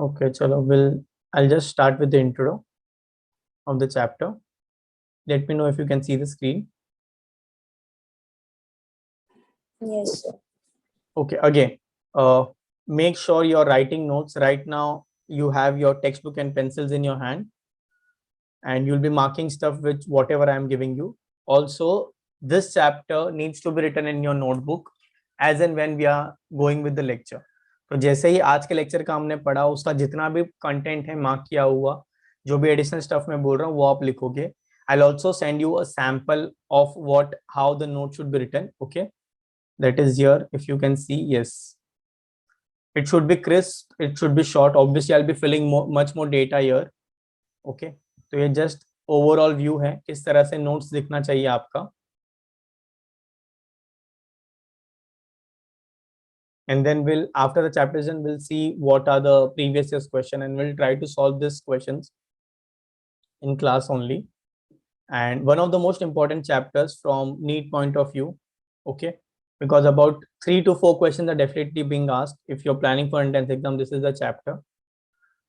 Okay, chalo, I'll just start with the intro of the chapter. Let me know if you can see the screen. Yes, sir. Okay, again, make sure you're writing notes. Right now, you have your textbook and pencils in your hand, and you'll be marking stuff with whatever I'm giving you. Also, this chapter needs to be written in your notebook as and when we are going with the lecture. तो जैसे ही आज के lecture का हमने पढ़ा, उसका जितना भी कंटेंट है मार्क किया हुआ, जो भी एडिशनल स्टफ मैं बोल रहा हूँ वो आप लिखोगे. I'll also send you a sample of how the note should be written. Okay, that is here. If you can see, yes, it should be crisp, it should be short. Obviously I'll be filling much more data here. Okay, तो ये just overall view है किस तरह से notes दिखना चाहिए आपका. And then after the chapters, and we'll see what are the previous year's question, and we'll try to solve these questions in class only. And one of the most important chapters from NEET point of view, okay, because about 3 to 4 questions are definitely being asked. If you're planning for entrance exam, this is the chapter.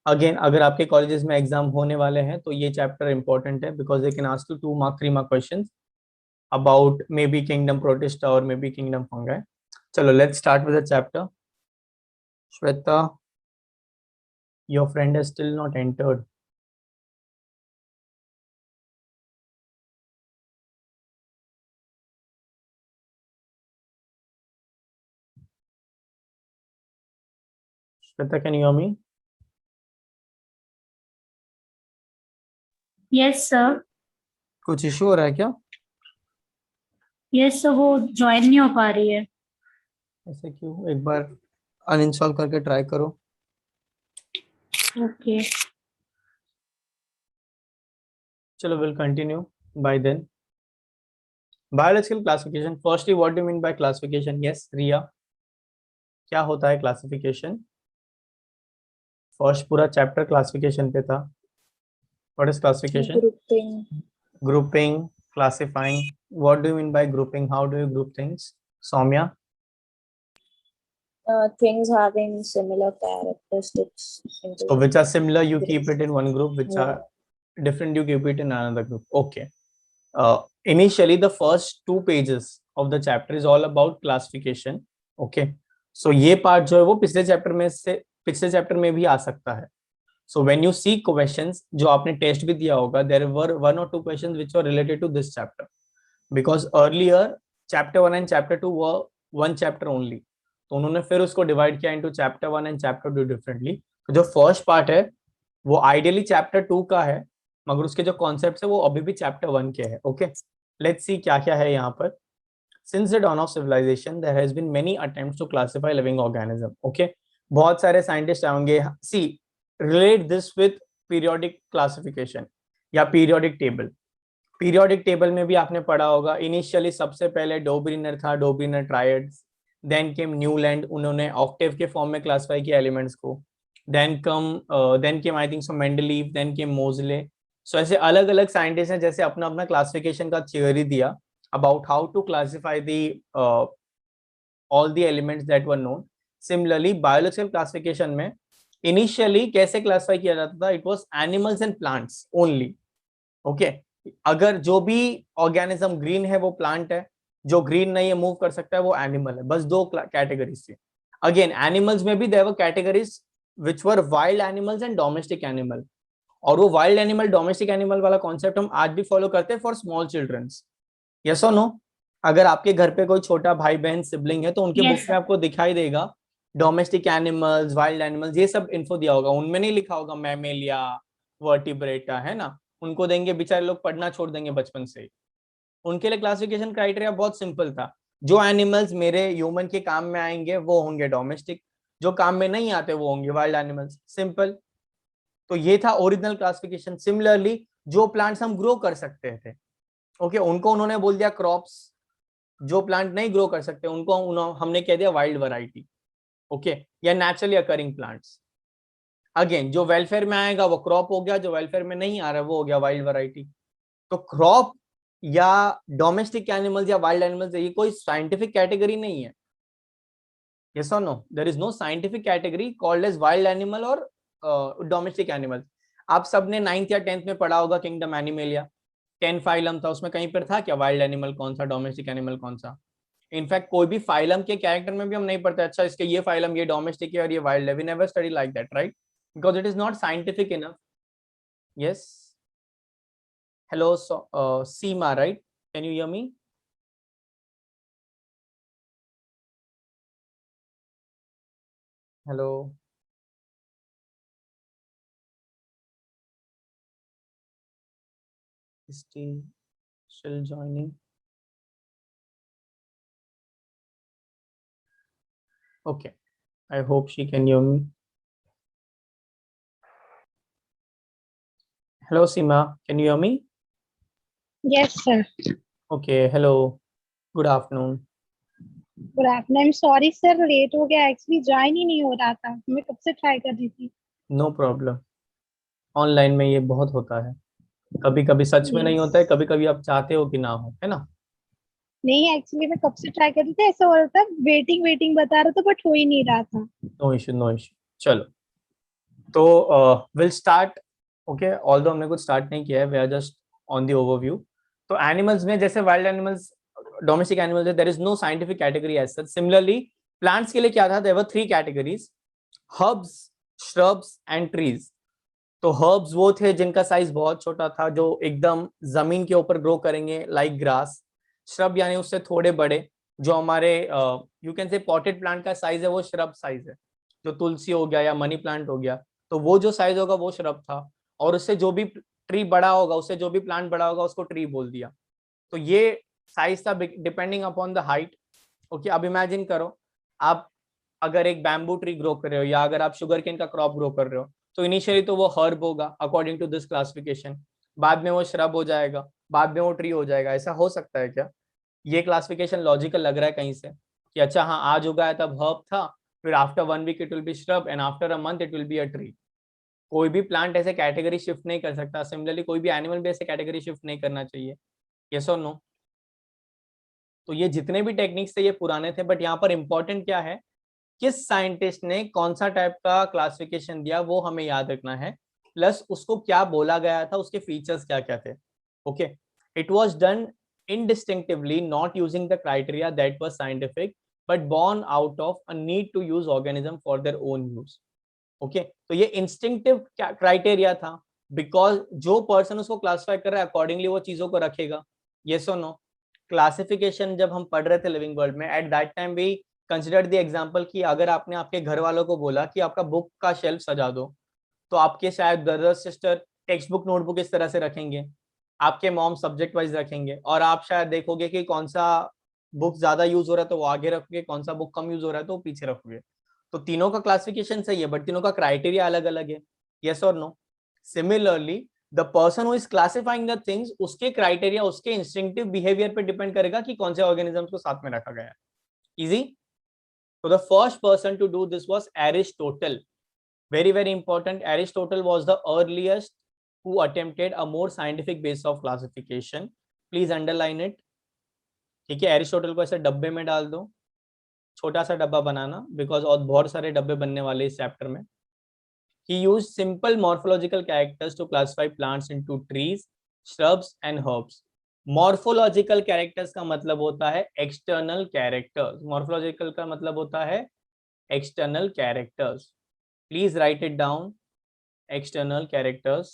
Again, अगर आपके colleges में exam होने वाले हैं तो ये chapter important है, because they can ask you 2 mark 3 mark questions about maybe kingdom protista or maybe kingdom fungi. Chalo, let's start with the chapter. Shweta, your friend has still not entered. Shweta, can you hear me? Yes, sir. कुछ issue हो रहा है क्या? Yes, sir. वो join नहीं हो पा रही है. ऐसे क्यों? एक बार अनइंस्टॉल करके ट्राई करो. Okay. चलो, we'll continue by then. Biological classification. Firstly, what do you mean by classification? Yes, Riya. क्या होता है classification? First पूरा chapter classification पे था. What is classification? Grouping, classifying. What do you mean by grouping? How do you group things? Soumya? Things having similar characteristics. So which are similar, you keep it in one group. Which are different, you keep it in another group. Okay. Initially, the first 2 pages of the chapter is all about classification. Okay. So ये part जो है वो पिछले chapter में भी आ सकता है. So when you see questions जो आपने टेस्ट भी दिया होगा, there were 1 or 2 questions which were related to this chapter, because earlier chapter 1 and chapter 2 were one chapter only. तो उन्होंने फिर उसको डिवाइड किया into chapter 1 and chapter 2 differently. तो जो फर्स्ट पार्ट है वो आइडियली चैप्टर 2 का है, मगर उसके जो कॉन्सेप्ट्स है वो अभी भी चैप्टर 1 के है. ओके, लेट्स सी क्या क्या है यहाँ पर. Since the dawn of civilization, there has been many attempts to classify living organism. Okay, बहुत सारे साइंटिस्ट आएंगे. See, relate this with periodic classification या periodic table. Periodic table में भी आपने पढ़ा होगा. इनिशियली सबसे पहले डोब्रिनर था, Dobereiner triads. Then came Newland, उन्होंने ऑक्टेव के फॉर्म में क्लासिफाई किया एलिमेंट्स को. Then came I think so Mendeleev, then came Moseley. So ऐसे अलग अलग साइंटिस्ट हैं जैसे अपना अपना क्लासिफिकेशन का थियोरी दिया about how to classify all the elements that were known. Similarly, biological classification में initially कैसे classify किया जाता था? It was animals and plants only. Okay, अगर जो भी organism green है वो plant है, जो green नहीं है move कर सकता है वो animal है. बस 2 categories थी. Again, animals में भी there were categories which were wild animals and domestic animal. और वो wild animal domestic animal वाला concept हम आज भी follow करते हैं for small childrens. यस और नो? अगर आपके घर पे कोई छोटा भाई बहन सिबलिंग है तो उनके बुक में आपको दिखाई देगा डोमेस्टिक एनिमल्स, वाइल्ड एनिमल्स, ये सब इन्फो दिया होगा. उनमें नहीं लिखा होगा मैमेलिया, वर्टिब्रेटा, है ना. उनको देंगे, बेचारे लोग पढ़ना छोड़ देंगे बचपन से. उनके लिए क्लासिफिकेशन क्राइटेरिया बहुत सिंपल था. जो एनिमल्स मेरे ह्यूमन के काम में आएंगे वो होंगे डोमेस्टिक, जो काम में नहीं आते वो होंगे वाइल्ड एनिमल्स. सिंपल. तो ये था ओरिजिनल क्लासिफिकेशन. सिमिलरली, जो प्लांट्स हम ग्रो कर सकते थे, ओके, उनको उन्होंने बोल दिया क्रॉप्स. जो प्लांट नहीं ग्रो कर सकते उनको हमने कह दिया वाइल्ड वैरायटी. ओके, या नेचुरली अकरिंग प्लांट्स. अगेन, जो वेलफेयर में आएगा वो क्रॉप हो गया, जो वेलफेयर में नहीं आ रहा वो हो गया वाइल्ड वैरायटी. तो क्रॉप या डोमेस्टिक एनिमल्स या वाइल्ड एनिमल्स, ये कोई साइंटिफिक कैटेगरी नहीं है. यस और no? There is no scientific category called as wild animal और डोमेस्टिक एनिमल्स। आप सबने 9th या 10th में पढ़ा होगा किंगडम एनिमलिया, 10 फाइलम था, उसमें कहीं पर था क्या वाइल्ड एनिमल कौन सा, डोमेस्टिक एनिमल कौन सा? इनफैक्ट कोई भी फाइलम के कैरेक्टर में भी हम नहीं पढ़ते अच्छा इसके ये फाइलम ये डोमेस्टिक है और ये वाइल्ड है, we never study like that, right? Because it is not scientific enough. Yes, hello Seema, right? Can you hear me? Hello, still joining? Okay, I hope she can hear me. Hello Seema, can you hear me? Yes, sir. Okay, hello, good afternoon. Good afternoon. I'm sorry, sir. Late हो गया. Actually, join ही नहीं हो रहा था. मैं कब से try कर रही थी. No problem. ऑनलाइन में ये बहुत होता है, कभी कभी सच में नहीं होता है, कभी कभी आप चाहते हो कि ना हो, है ना? नहीं, एक्चुअली मैं कब से ट्राई कर रही थी. ऐसा हो रहा था वेटिंग बता रहा था बट हो ही नहीं रहा था. No issue, no issue. चलो, तो विल स्टार्ट. ओके, ऑल्दो हमने कुछ स्टार्ट नहीं किया है, we are just on the overview. तो एनिमल्स में जैसे वाइल्ड एनिमल्स, डोमेस्टिक एनिमल्स है, there is no scientific category as such. Similarly plants के लिए क्या था, there were 3 categories, herbs, shrubs and trees. तो हर्ब्स वो थे जिनका साइज बहुत छोटा था, जो एकदम जमीन के ऊपर ग्रो करेंगे लाइक ग्रास. श्रब यानी उससे थोड़े बड़े, जो हमारे you can say potted plant का साइज है वो श्रब साइज है. जो तुलसी हो गया या मनी प्लांट हो गया, तो वो जो साइज होगा वो श्रब था. और उससे जो भी ट्री बड़ा होगा, उससे जो भी प्लांट बड़ा होगा उसको ट्री बोल दिया. तो ये साइज था depending upon the height. Okay, अब इमेजिन करो, आप अगर एक बैम्बू ट्री ग्रो कर रहे हो या अगर आप शुगर केन का क्रॉप ग्रो कर रहे हो, तो इनिशियली तो वो हर्ब होगा अकॉर्डिंग टू दिस क्लासिफिकेशन, बाद में वो श्रब हो जाएगा, बाद में वो ट्री हो जाएगा. ऐसा हो सकता है क्या? ये क्लासिफिकेशन लॉजिकल लग रहा है कहीं से कि अच्छा हाँ आज उगाया तब हर्ब था, फिर after 1 week it will be shrub and after a month it will be a tree. कोई भी प्लांट ऐसे कैटेगरी शिफ्ट नहीं कर सकता. सिमिलरली कोई भी एनिमल भी ऐसे कैटेगरी शिफ्ट नहीं करना चाहिए. यस और नो? तो ये जितने भी टेक्निक्स थे ये पुराने थे, बट यहाँ पर इंपॉर्टेंट क्या है, किस साइंटिस्ट ने कौन सा टाइप का क्लासिफिकेशन दिया वो हमें याद रखना है, प्लस उसको क्या बोला गया था, उसके फीचर्स क्या क्या थे. Okay, it was done indistinctively, not using the criteria that was scientific but born out of a need to use organism for their own use. Okay, तो ये इंस्टिंक्टिव क्राइटेरिया था, बिकॉज जो पर्सन उसको classify कर रहा है accordingly वो चीजों को रखेगा. येस और नो? क्लासिफिकेशन जब हम पढ़ रहे थे लिविंग वर्ल्ड में, at that time we consider the example कि अगर आपने आपके घर वालों को बोला कि आपका बुक का शेल्फ सजा दो, तो आपके शायद brother sister text book notebook इस तरह से रखेंगे, आपके मॉम सब्जेक्ट वाइज रखेंगे, और आप शायद देखोगे कि कौन सा बुक ज्यादा यूज हो रहा है तो वो आगे रखोगे, कौन सा बुक कम यूज हो रहा है तो वो पीछे रखोगे. तो तीनों का क्लासिफिकेशन सही है, बट तीनों का क्राइटेरिया अलग अलग है. यस और no? Similarly the person who is classifying the things, उसके क्राइटेरिया उसके इंस्टिंक्टिव बिहेवियर पे डिपेंड करेगा कि कौन से ऑर्गेनिजम्स को साथ में रखा गया है. Easy? So the first person to do this was Aristotle. Very, very important. Aristotle was the earliest who attempted a more scientific base of classification. Please underline it. ठीक है, एरिस्टोटल को ऐसे डब्बे में डाल दो, छोटा सा डब्बा बनाना, बिकॉज और बहुत सारे डब्बे बनने वाले इस चैप्टर में. He used simple morphological characters to classify plants into trees, shrubs and herbs. Morphological characters का मतलब होता है एक्सटर्नल कैरेक्टर्स. मॉर्फोलॉजिकल का मतलब होता है external characters. Please right it down, external characters.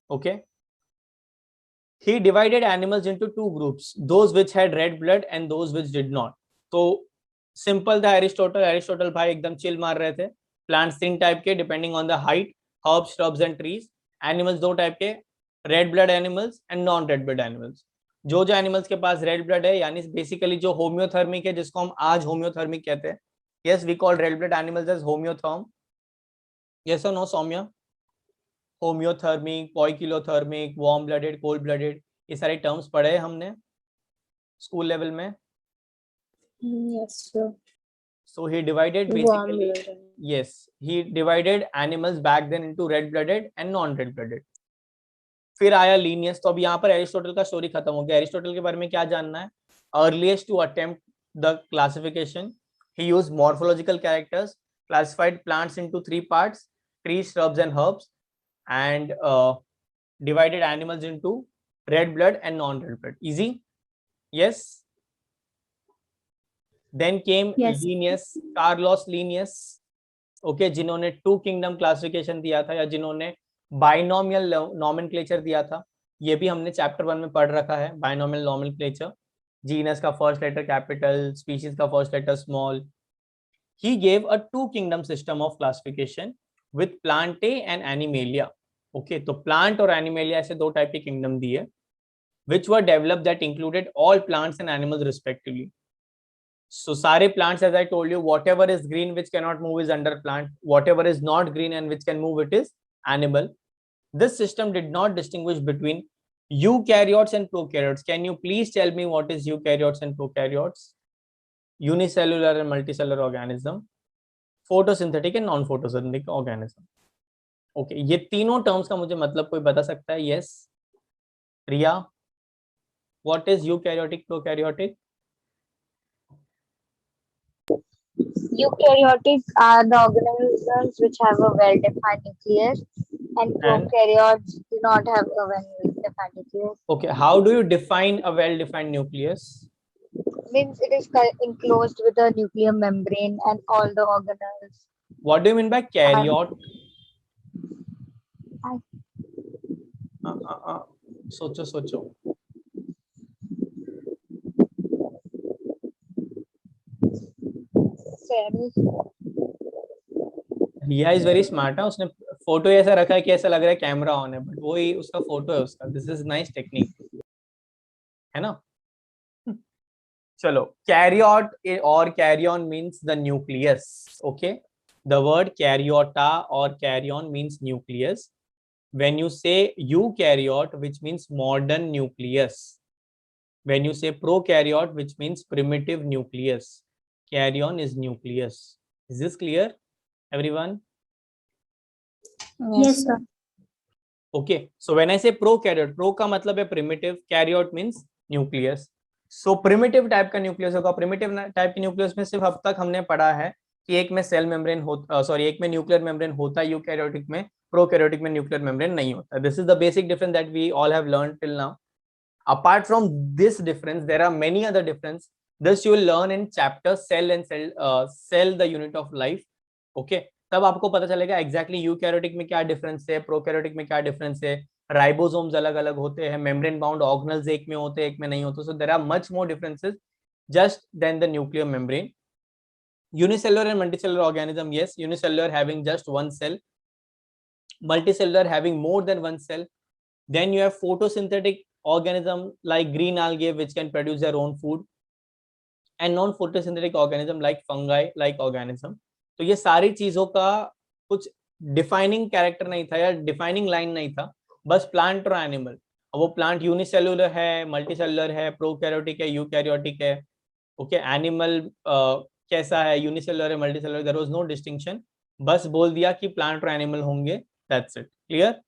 Okay, he divided animals into 2 groups, those which had red blood and those which did not. तो simple था एरिस्टोटल भाई एकदम चिल मार रहे थे. प्लांट्स 3 टाइप के depending on the height, herbs, shrubs and trees. Animals 2 type के, red blood animals and non red blood animals. जो एनिमल्स के पास रेड ब्लड है, यानी बेसिकली जो होम्योथर्मिक है, जिसको हम आज होम्योथर्मिक कहते हैं. Yes, we call red blood animals as homeotherm. Yes और no Saumya? Homeothermic, poikilothermic, warm blooded, cold blooded, ये सारे टर्म्स पढ़े हमने स्कूल लेवल में. Yes, sir. So he divided Warm basically, blooded. yes, he divided animals back then into red blooded and non red blooded. फिर आया Linnaeus. तो अब यहाँ पर एरिस्टोटल का स्टोरी खत्म हो गया. एरिस्टोटल के बारे में क्या जानना है? Earliest to attempt the classification, he used morphological characters, classified plants into 3 parts: trees, shrubs and herbs, and divided animals into red blood and non-red blood. Easy? Yes. Then came Yes. Linnaeus, Carlos Linnaeus, okay, जिन्होंने 2 kingdom classification दिया था, या जिन्होंने binomial nomenclature दिया था. ये भी हमने चैप्टर 1 में पढ़ रखा है, बाइनोमियल नॉमेनक्लेचर. जीनस का फर्स्ट लेटर कैपिटल, स्पीशीज का first letter small. He gave a 2 kingdom system of classification with plantae and animalia. Okay, तो प्लांट और एनिमेलिया ऐसे 2 टाइप के किंगडम दिए, which were developed that included all plants and animals respectively. So सारे plants, as I told you, whatever is green which cannot move is under plant, whatever is not green and which can move it is animal. This system did not distinguish between eukaryotes and prokaryotes. Can you please tell me what is eukaryotes and prokaryotes? Unicellular and multicellular organism, photosynthetic and non-photosynthetic organism. Okay, ये तीनों terms का मुझे मतलब कोई बता सकता है? Yes, Riya, what is eukaryotic, prokaryotic? Eukaryotic are the organisms which have a well-defined nucleus, and prokaryotes do not have a well-defined nucleus. Okay, how do you define a well-defined nucleus? Means it is enclosed with a nuclear membrane and all the organelles. What do you mean by karyote? सोचो सोचो. रिया is very smart है, उसने photo ऐसा रखा है कि ऐसा लग रहा है कैमरा ऑन है, बट वो ही उसका फोटो है उसका. दिस इज नाइस टेक्निक, है ना. चलो, कैरियोट और karyon means the nucleus. Okay, the word karyota और karyon means nucleus. When you say eukaryote, which means modern nucleus. When you say prokaryote, which means primitive nucleus. Carrion is nucleus. Is this clear, everyone? Yes, sir. Okay, so when I say prokaryote, pro का मतलब है primitive, karyote means nucleus. So primitive type का nucleus होगा. Primitive type के nucleus में सिर्फ अब तक हमने पढ़ा है कि एक में सेल मेम्ब्रेन होता, सॉरी, एक में न्यूक्लियर मेम्ब्रेन होता है यूकैरियोटिक में, प्रोकैरियोटिक में न्यूक्लियर मेम्ब्रेन नहीं होता. This is the basic difference that we all have learned till now. Apart from this difference, there are many other difference. This you will learn in chapter cell and cell the unit of life. Okay, तब आपको पता चलेगा exactly eukaryotic में क्या difference है, prokaryotic में क्या difference है. राइबोसोम्स अलग अलग होते हैं, मेम्ब्रेन बाउंड ऑर्गेनेल्स एक में होते हैं, एक में नहीं होते. So there are much more differences just than the nuclear membrane. Unicellular and multicellular organism, yes, unicellular having just one cell, multicellular having more than one cell. Then you have photosynthetic organism like green algae which can produce their own food, and non-photosynthetic organism like fungi like organism. तो ये सारी चीजों का कुछ defining character नहीं था या defining line नहीं था, बस प्लांट और एनिमल. वो प्लांट यूनिसेल्युलर है, मल्टीसेल्युलर है, प्रोकैरियोटिक है, यूकैरियोटिक है. ओके, एनिमल कैसा है, यूनिसेल्युलर है, multicellular, there was no distinction. बस बोल दिया कि प्लांट और एनिमल होंगे, that's it. Clear?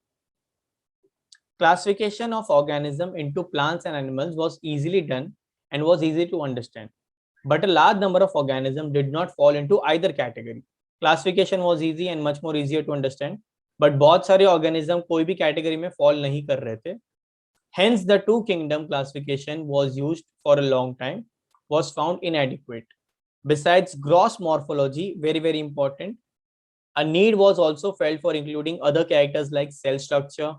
Classification of organism into plants and animals was easily done and was easy to understand, but a large number of organisms did not fall into either category. Classification was easy and much more easier to understand, but बहुत सारे organism कोई भी category में fall नहीं कर रहे थे. Hence the two kingdom classification was used for a long time, was found inadequate. Besides gross morphology, very important, a need was also felt for including other characters like cell structure,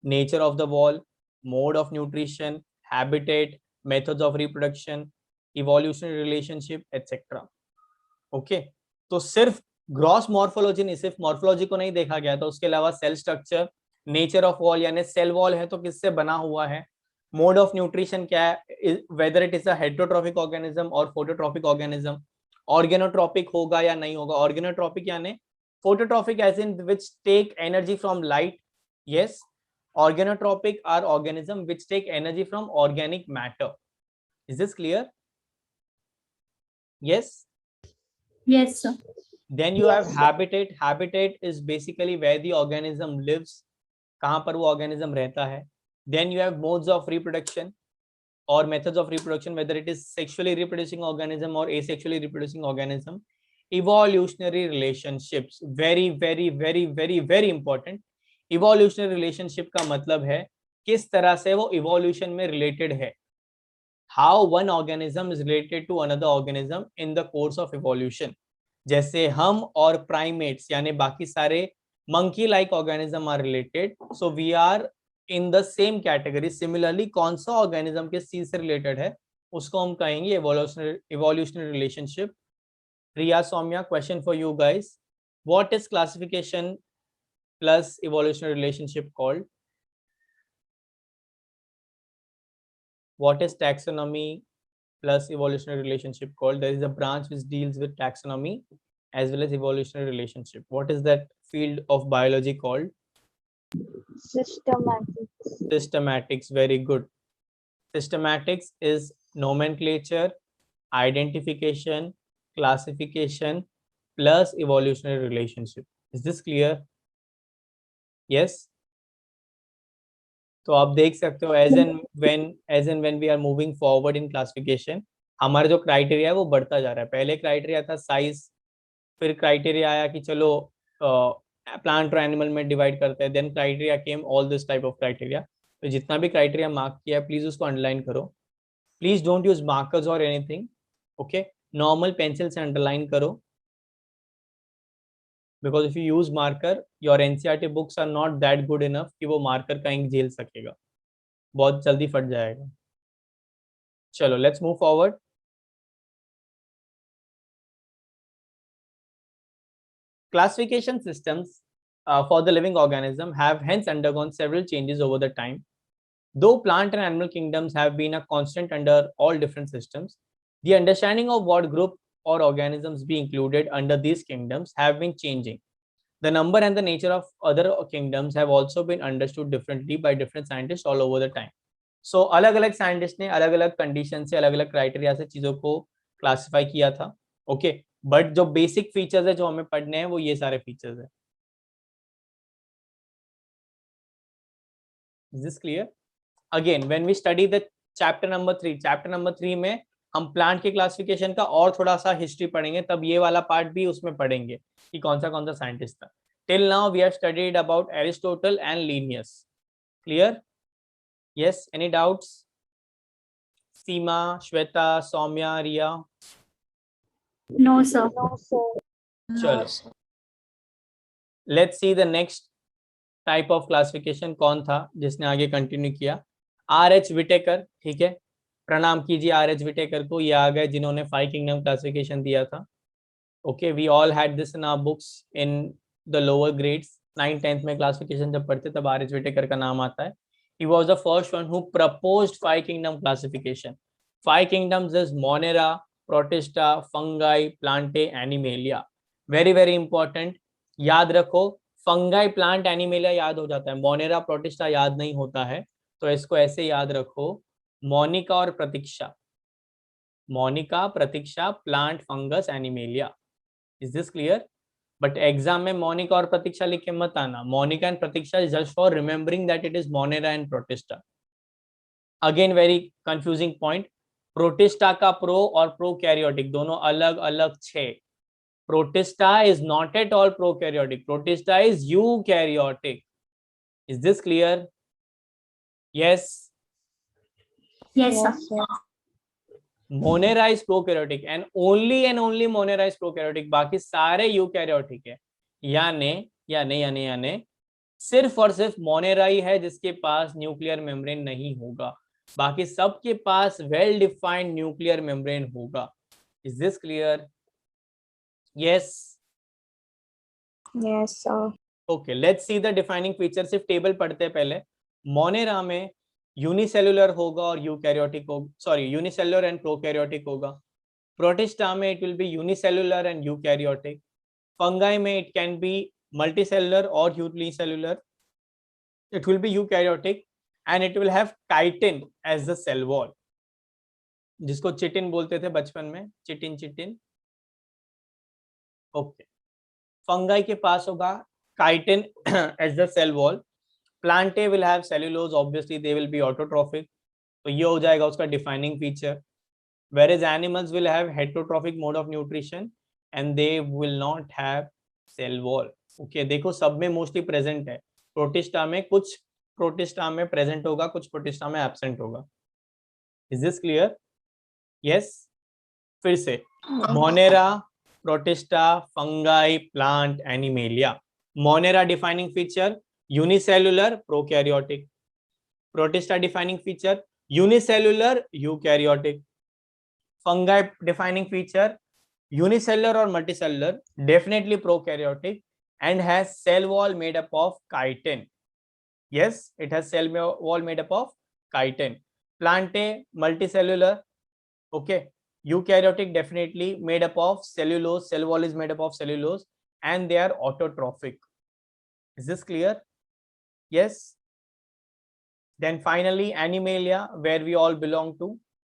nature of the wall, mode of nutrition, habitat, methods of reproduction, evolutionary relationship, etc. Okay, तो सिर्फ gross morphology नहीं, सिर्फ morphology को नहीं देखा गया था, उसके अलावा cell structure, nature of wall यानी सेल वॉल है तो किससे बना हुआ है, मोड ऑफ न्यूट्रिशन क्या है, whether it is a heterotropic organism और फोटोट्रॉपिक ऑर्गेनिज्म, ऑर्गेनोट्रॉपिक होगा या नहीं होगा. ऑर्गेनोट्रॉपिक यानी phototropic as in which take energy from light. Yes, organotropic are organisms which take energy from organic matter. Is this clear? Yes? Yes, sir. Then you have habitat. Habitat is basically where the organism lives, कहाँ पर वो organism रहता है. Then you have modes of reproduction or methods of reproduction, whether it is sexually reproducing organism or asexually reproducing organism. evolutionary relationships, very important. evolutionary relationship का मतलब है किस तरह से वो evolution में related है, how one organism is related to another organism in the course of evolution. जैसे हम और primates यानी बाकी सारे monkey like organism are related, so we are in the same category. Similarly कौन सा organism किस चीज से related है उसको हम कहेंगे evolutionary relationship. Riya, Soumya, question for you guys. What is classification plus evolutionary relationship called? What is taxonomy plus evolutionary relationship called? There is a branch which deals with taxonomy as well as evolutionary relationship. What is that field of biology called? Systematics. Systematics, very good. Systematics is nomenclature, identification, classification plus evolutionary relationship. Is this clear? Yes. तो आप देख सकते हो as and when we are moving forward in classification, हमारा जो criteria है वो बढ़ता जा रहा है. पहले क्राइटेरिया था साइज, फिर क्राइटेरिया आया कि चलो प्लांट और एनिमल में डिवाइड करते हैं, then criteria came all this type of criteria. तो जितना भी क्राइटेरिया मार्क किया है प्लीज उसको अंडरलाइन करो. प्लीज डोंट यूज मार्कर्स और एनीथिंग. ओके, नॉर्मल पेंसिल से अंडरलाइन करो, because if you use marker your NCERT books are not that good enough कि वो मार्कर का इंक झेल सकेगा, बहुत जल्दी फट जाएगा. चलो let's move forward. Classification systems for the living organism have hence undergone several changes over the time. Though plant and animal kingdoms have been a constant under all different systems, the understanding of what group or organisms be included under these kingdoms have been changing. The number and the nature of other kingdoms have also been understood differently by different scientists all over the time. So अलग-अलग scientists ने अलग-अलग condition से अलग-अलग criteria से चीजों को classify किया था. Okay, but जो basic features है जो हमें पढ़ने हैं वो ये सारे features है. Is this clear? Again, when we study the chapter number 3 में हम प्लांट के क्लासिफिकेशन का और थोड़ा सा हिस्ट्री पढ़ेंगे, तब ये वाला पार्ट भी उसमें पढ़ेंगे कि कौन सा साइंटिस्ट था. Till now we have studied about Aristotle and Linnaeus. Clear? Yes, any doubts? Seema, Shweta, Saumya, Riya? No, sir. No, sir. चलो let's see the next type of classification. कौन था जिसने आगे कंटिन्यू किया? R.H. विटेकर. ठीक है, प्रणाम कीजिए R.H. विटेकर को. ये आ गए जिन्होंने 5 किंगडम क्लासिफिकेशन दिया था. Okay, we all had this in our books in the lower grades. 9th 10th में क्लासिफिकेशन जब पढ़ते तब R.H. विटेकर का नाम आता है. He was the first one who proposed 5 kingdom classification. 5 kingdoms is Monera, Protista, Fungi, Plantae, Animalia. very important. याद रखो, फंगाई, प्लांट, एनिमेलिया याद हो जाता है, मोनेरा, प्रोटिस्टा याद नहीं होता है. तो इसको ऐसे याद रखो, मोनिका और Pratiksha. Monika, Pratiksha, plant, fungus, Animalia. Is this clear? But exam में मोनिका और प्रतीक्षा लिख के मत आना. Monika and Pratiksha is just for remembering that it is Monera and Protista. Again very confusing point. Protista का प्रो और प्रोकैरियोटिक दोनों अलग अलग छे. Protista is not at all prokaryotic. Protista is eukaryotic. Is this clear? Yes. Yes, sir. Monera is prokaryotic and only Monera is prokaryotic. बाकी सारे eukaryotic है. यानी सिर्फ और सिर्फ Monera ही है जिसके पास न्यूक्लियर मेम्ब्रेन नहीं होगा. बाकी सबके पास वेल डिफाइंड न्यूक्लियर मेम्ब्रेन होगा. Is this clear? Yes. Yes, sir. Okay, let's see the defining feature. सिर्फ टेबल पढ़ते हैं पहले. मोनेरा में यूनिसेलुलर होगा और यूकैरियोटिक होगा, सॉरी यूनिसेलुलर एंड प्रोकैरियोटिक होगा. प्रोटिस्टा में it will be unicellular and eukaryotic. Fungi में इट कैन बी मल्टीसेलुलर और unicellular. It will be eukaryotic and it will have chitin as the cell wall, जिसको chitin बोलते थे बचपन में. Chitin. Okay, fungi के पास होगा chitin as the cell wall. Plantae will have cellulose, obviously they will be autotrophic, तो ये हो जाएगा उसका defining feature. Whereas animals will have heterotrophic mode of nutrition and they will not have cell wall. Okay, देखो सब में mostly present है, protista में कुछ प्रोटिस्टा में प्रेजेंट होगा, कुछ प्रोटिस्टा में एब्सेंट होगा. Is this clear? यस. फिर से Monera, protista, fungi, plant, animalia. Monera defining feature unicellular, prokaryotic. Protista defining feature unicellular, eukaryotic. Fungi defining feature unicellular or multicellular, definitely prokaryotic, and has cell wall made up of chitin. Yes, it has cell wall made up of chitin. Plantae, multicellular. Okay. Eukaryotic, definitely made up of cellulose. Cell wall is made up of cellulose, and they are autotrophic. Is this clear? Yes. Then finally Animalia, where we all belong to.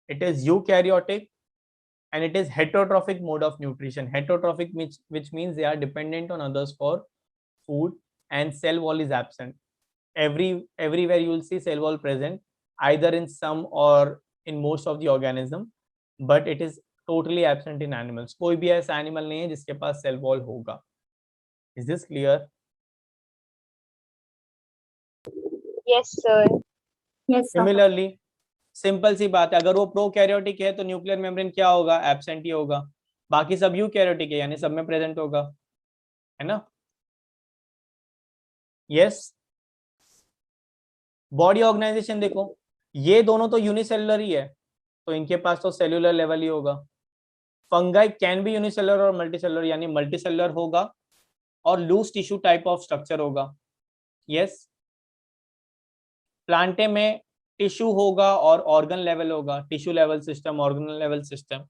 It is eukaryotic, and it is heterotrophic mode of nutrition. Heterotrophic, which means they are dependent on others for food, and cell wall is absent. Everywhere you will see cell wall present, either in some or in most of the organism, but it is totally absent in animals. कोई भी ऐसा animal नहीं है जिसके पास cell wall होगा. Is this clear? Yes, sir. Yes, sir. Similarly, simple सी बात है, अगर वो प्रोकैरियोटिक है तो न्यूक्लियर मेम्ब्रेन क्या होगा? एब्सेंट ही होगा. बाकी सब यूकैरियोटिक है, यानी सब में प्रेजेंट होगा, है ना? यस. बॉडी ऑर्गेनाइजेशन देखो, ये दोनों तो यूनिसेलुलर ही है, तो इनके पास तो सेल्यूलर लेवल ही होगा. फंगाई कैन बी यूनिसेलुलर और मल्टीसेलुलर, यानी मल्टीसेलुलर होगा और loose tissue type of structure होगा. यस. प्लांटे में टिश्यू होगा और ऑर्गन लेवल होगा, tissue level system, organ level system.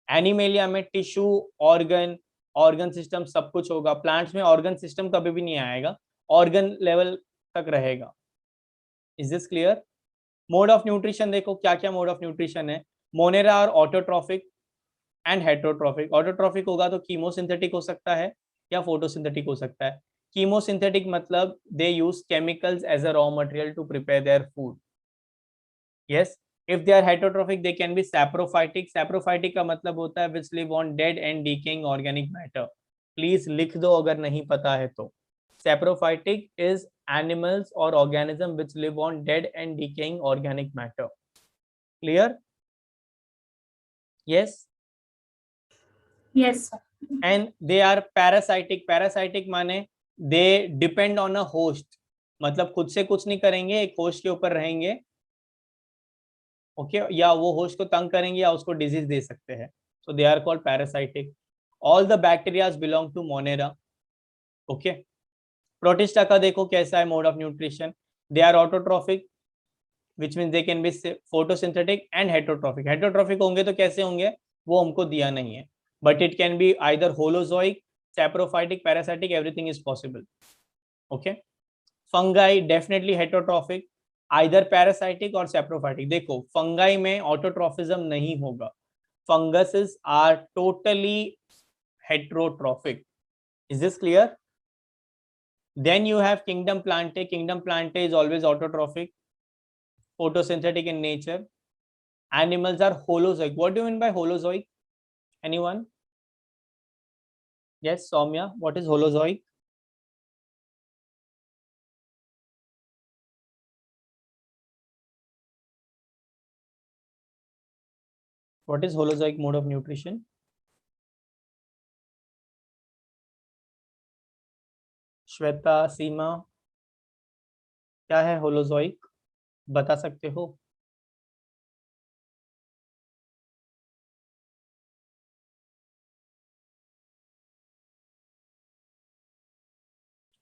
Animalia में टिश्यू, ऑर्गन सिस्टम सब कुछ होगा. प्लांट्स में ऑर्गन सिस्टम कभी भी नहीं आएगा, ऑर्गन लेवल तक रहेगा. Is this clear? Mode of nutrition देखो, क्या क्या मोड ऑफ न्यूट्रिशन है. मोनेरा और ऑटोट्रॉफिक एंड हेटरोट्रॉफिक. ऑटोट्रॉफिक होगा तो कीमोसिंथेटिक हो सकता है या फोटोसिंथेटिक हो सकता है. कीमोसिंथेटिक मतलब they use chemicals as a raw material to prepare their food. Yes, if they are heterotrophic, they can be saprophytic. Saprophytic का मतलब होता है which live on dead and decaying organic matter. Please लिख दो अगर नहीं पता है तो. Saprophytic is animals or organism which live on dead and decaying organic matter. Clear? Yes. Yes, sir. And they are parasitic. Parasitic माने they depend on a host. मतलब खुद से कुछ नहीं करेंगे, एक होस्ट के ऊपर रहेंगे. ओके, या वो होस्ट को तंग करेंगे या उसको डिजीज दे सकते हैं. So they are called parasitic. All the bacterias belong to Monera. Okay. Protista का देखो कैसा है mode of nutrition. They are autotrophic, which means they can be photosynthetic and heterotrophic. Heterotrophic होंगे तो कैसे होंगे वो हमको दिया नहीं है, but it can be either holozoic, saprophytic, parasitic, everything is possible. Okay. Fungi definitely heterotrophic, either parasitic और सैप्रोफाइटिक. देखो फंगाई में ऑटोट्रॉफिज्म नहीं होगा. Funguses are totally heterotrophic. Is this clear? Then you have kingdom plantae. Kingdom plantae is always autotrophic, photosynthetic in nature. Animals are holozoic. What do you mean by holozoic? Anyone? Yes, Soumya, what is holozoic? What is holozoic mode of nutrition? Shweta, Seema, क्या है holozoic? बता सकते हो?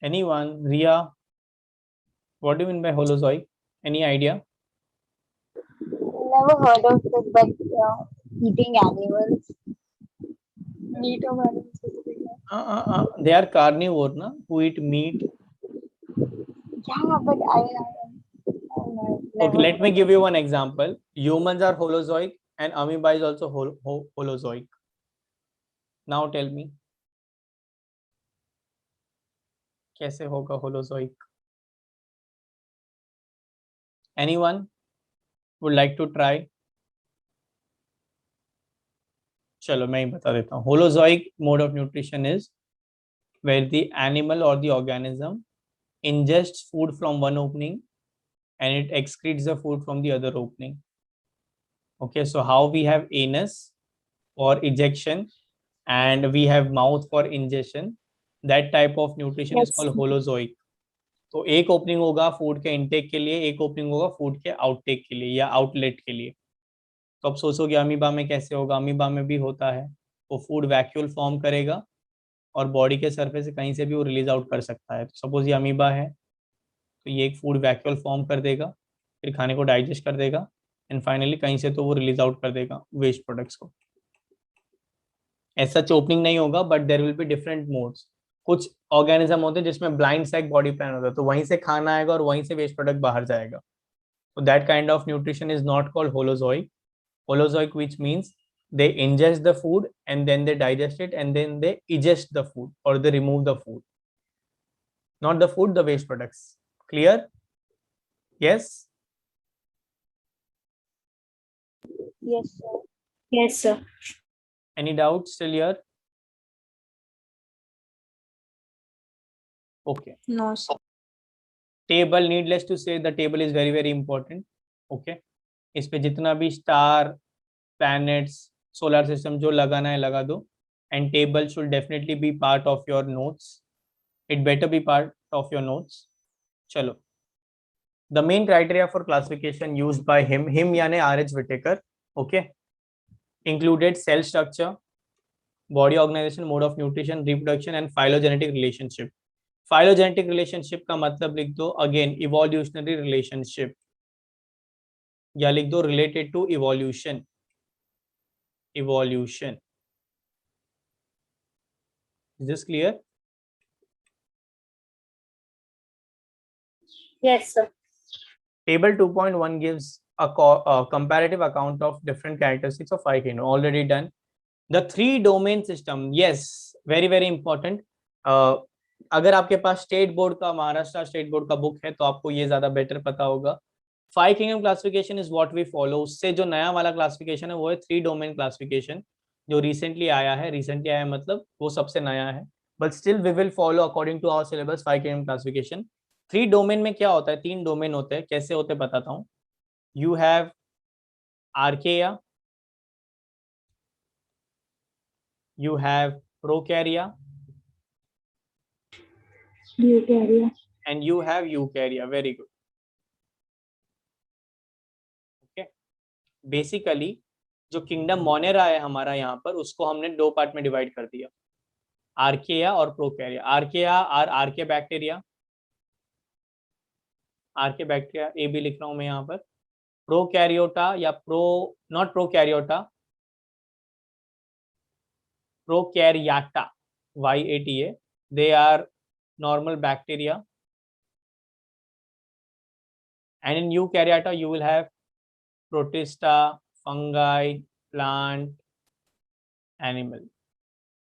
Anyone? Ria, what do you mean by holozoic? Any idea? Never heard of it, but eating animals. Meat of animals. They are carnivore, na? Who eat meat. Yeah, but I Okay, let me give you one example. Humans are holozoic and amoeba is also holozoic. Now tell me, कैसे होगा holozoic? Anyone would like to try? चलो मैं ही बता देता हूँ. Holozoic mode of nutrition is where the animal or the organism ingests food from one opening and it excretes the food from the other opening. Okay, so how we have anus for ejection and we have mouth for ingestion, that type of nutrition is Yes. called holozoic. तो एक opening होगा food के intake के लिए, एक opening होगा food के outtake के लिए या आउटलेट के लिए. तो अब सोचोगे अमीबा में कैसे होगा? अमीबा में भी होता है, वो फूड वैक्यूल फॉर्म करेगा और बॉडी के सरफेस से कहीं से भी वो रिलीज आउट कर सकता है. तो सपोज ये अमीबा है तो ये एक फूड वैक्यूल फॉर्म कर देगा, फिर खाने को डाइजेस्ट कर देगा एंड फाइनली कहीं से तो वो रिलीज आउट कर देगा वेस्ट प्रोडक्ट्स को. ऐसा ओपनिंग नहीं होगा but there will be different modes. कुछ ऑर्गेनिज्म होते हैं जिसमें ब्लाइंड सैक बॉडी प्लान होता है, तो वहीं से खाना आएगा और वहीं से वेस्ट प्रोडक्ट बाहर जाएगा. तो that kind of nutrition is not called holozoic. Holozoic, which means they ingest the food and then they digest it and then they eject the food or they remove the food. Not the food, the waste products. Clear? Yes? Yes, sir. Yes, sir. Any doubts still here? Okay. No, sir. Table, needless to say, the table is very, very important. Okay. इस पे जितना भी star, planets, solar system जो लगाना है लगा दो. And table should definitely be part of your notes. It better be part of your notes. चलो, the main criteria for classification used by him यानी R.H. Whittaker, okay, included cell structure, body organisation, mode of nutrition, reproduction and phylogenetic relationship. Phylogenetic relationship का मतलब लिख दो again evolutionary relationship, या लिख दो related to evolution. Evolution. Is this clear? Yes, sir. Table 2.1 gives a comparative account of different characteristics of five kingdoms. Already done. The three domain system. Yes, very very important. अगर आपके पास state board का, Maharashtra state board का book है तो आपको ये ज्यादा better पता होगा. Five kingdom classification is what we follow. उससे जो नया वाला क्लासिफिकेशन है वो है थ्री डोमेन क्लासिफिकेशन, जो रिसेंटली आया है. रिसेंटली आया मतलब वो सबसे नया है, but still we will follow according to our syllabus five kingdom classification. Three domain में क्या होता है? तीन डोमेन होते हैं. कैसे होते हैं बताता हूँ. You have Archaea, you have Prokarya Eukarya. And you have Eukarya. Very good. Basically जो किंगडम मोनेरा है हमारा यहाँ पर, उसको हमने दो पार्ट में डिवाइड कर दिया, आर्केया और प्रोकैरिया. आर्केया आर आर्के बैक्टीरिया, आर्के बैक्टीरिया ए भी लिख रहा हूं मैं यहाँ पर. प्रोकैरियोटा या not प्रोकैरियोटा, प्रोकैरियाटा, YATA, they are normal bacteria. And in eukaryota you will have protista, fungi, plant, animal.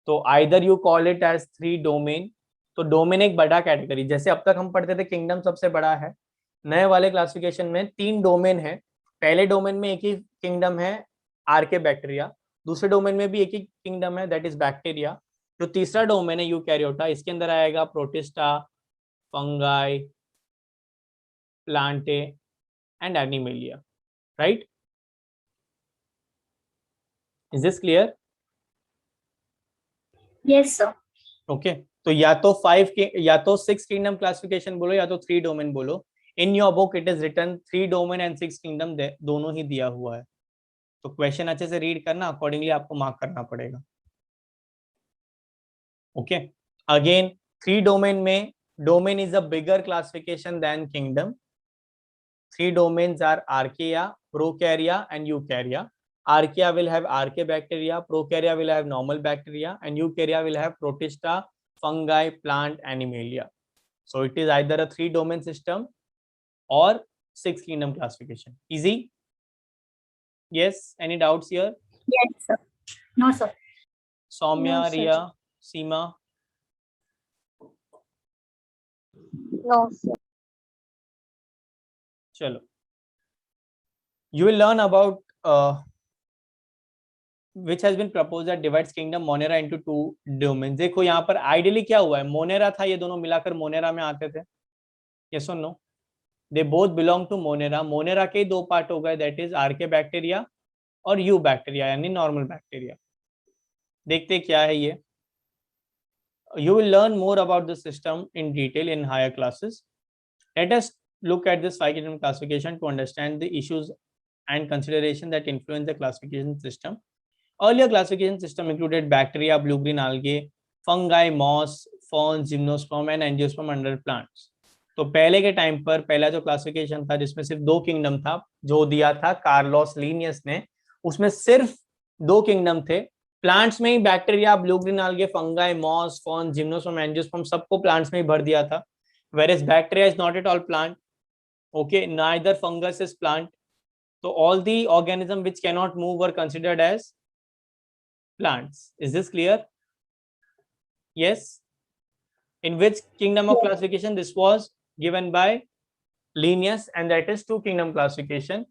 तो either you call it as three domain. तो डोमेन एक बड़ा कैटेगरी, जैसे अब तक हम पढ़ते थे किंगडम सबसे बड़ा है, नए वाले क्लासिफिकेशन में तीन डोमेन है. पहले डोमेन में एक ही किंगडम है आर्के बैक्टीरिया, दूसरे डोमेन में भी एक ही किंगडम है दैट इज बैक्टीरिया. जो तीसरा डोमेन है यूकैरियोटा, इसके अंदर आएगा protista, fungi, Plantae and animalia. Right? Is this clear? Yes, sir. Okay. तो या तो 6 किंगडम क्लासिफिकेशन बोलो या तो 3 डोमेन बोलो. In your book it is written 3 domain and 6 kingdom, दोनों ही दिया हुआ है. तो क्वेश्चन अच्छे से रीड करना, अकॉर्डिंगली आपको मार्क करना पड़ेगा. ओके. अगेन 3 डोमेन में, domain is a bigger classification than kingdom. 3 domains are archaea, prokarya and eukarya. Archaea will have archaebacteria, prokarya will have normal bacteria, and eukarya will have protista, fungi, plant, animalia. So it is either a 3 domain system or 6 kingdom classification. Easy? Yes? Any doubts here? Yes, sir. No, sir. Soumya, No, sir. Riya, Seema? No, sir. Chalo. You will learn about which has been proposed that divides kingdom Monera into two domains. देखो यहाँ पर ideally क्या हुआ है, Monera था, ये दोनों मिलाकर मोनेरा में आते थे, yes or no? They both belong to Monera. Monera के दो पार्ट हो गए, that is आर्के बैक्टीरिया और यू बैक्टीरिया यानी नॉर्मल बैक्टीरिया. देखते क्या है ये. You will learn more about the system in detail in higher classes. Let us look at this 5 kingdom classification to understand the issues and consideration that influence the classification system. Earlier classification system included bacteria, blue-green algae, fungi, moss, ferns, gymnosperm and angiosperm under plants. तो पहले के time पर पहला जो classification था जिसमें सिर्फ 2 kingdom था, जो दिया था कार्लोस लीनियस ने, उसमें सिर्फ 2 किंगडम थे. प्लांट्स में ही bacteria, blue green algae, fungi, moss, fern, gymnosperm, angiosperm सबको प्लांट्स में ही भर दिया था. whereas bacteria is not at all plant, okay, neither fungus is plant. So all the organism which cannot move were considered as plants. Is this clear? Yes. In which kingdom of classification this was given by Linnaeus, and that is 2 kingdom classification.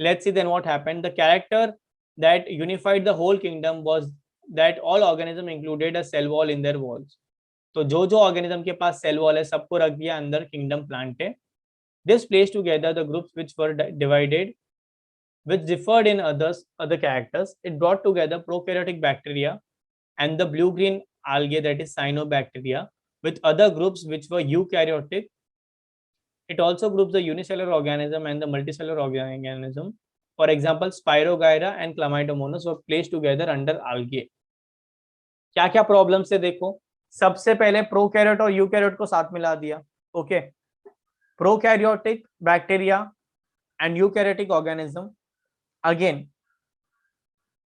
Let's see then what happened. The character that unified the whole kingdom was that all organism included a cell wall in their walls. तो जो organism के पास cell wall है सबको रख दिया अंदर kingdom plant है. This placed together the groups which were divided, which differed in other characters. It brought together prokaryotic bacteria and the blue-green algae, that is cyanobacteria, with other groups which were eukaryotic. It also groups the unicellular organism and the multicellular organism. For example, Spirogyra and Chlamydomonas were placed together under algae. क्या क्या problems है देखो. सबसे पहले prokaryote और eukaryote को साथ मिला दिया. Okay, prokaryotic bacteria and eukaryotic organism. Again,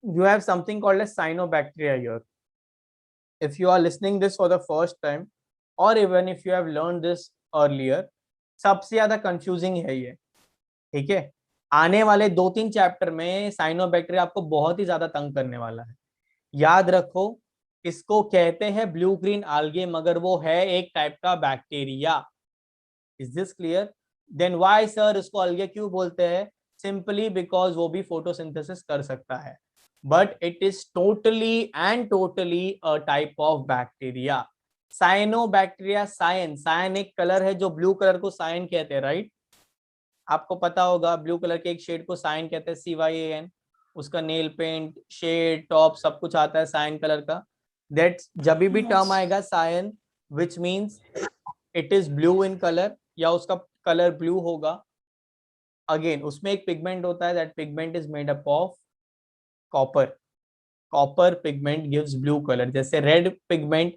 you have something called as cyanobacteria here. If you are listening this for the first time, or even if you have learned this earlier, सबसे ज्यादा confusing है ये. ठीक है, आने वाले 2-3 chapter में cyanobacteria आपको बहुत ही ज्यादा तंग करने वाला है. याद रखो, इसको कहते हैं ब्लू ग्रीन algae, मगर वो है एक टाइप का bacteria. Is this clear? Then why sir इसको algae क्यों बोलते हैं? सिंपली बिकॉज वो भी फोटोसिंथेसिस कर सकता है, but it is totally a type of bacteria. Cyanobacteria, cyan एक कलर है, जो ब्लू कलर को सायन कहते हैं, राइट? आपको पता होगा ब्लू कलर के एक शेड को सायन कहते हैं, CYAN. उसका नेल पेंट, शेड, टॉप सब कुछ आता है सायन कलर का. दैट्स जब भी टर्म आएगा cyan, which means it is blue in colour या उसका कलर ब्लू होगा. अगेन उसमें एक पिगमेंट होता है, that pigment is made up of copper. Copper pigment gives blue colour. जैसे रेड पिगमेंट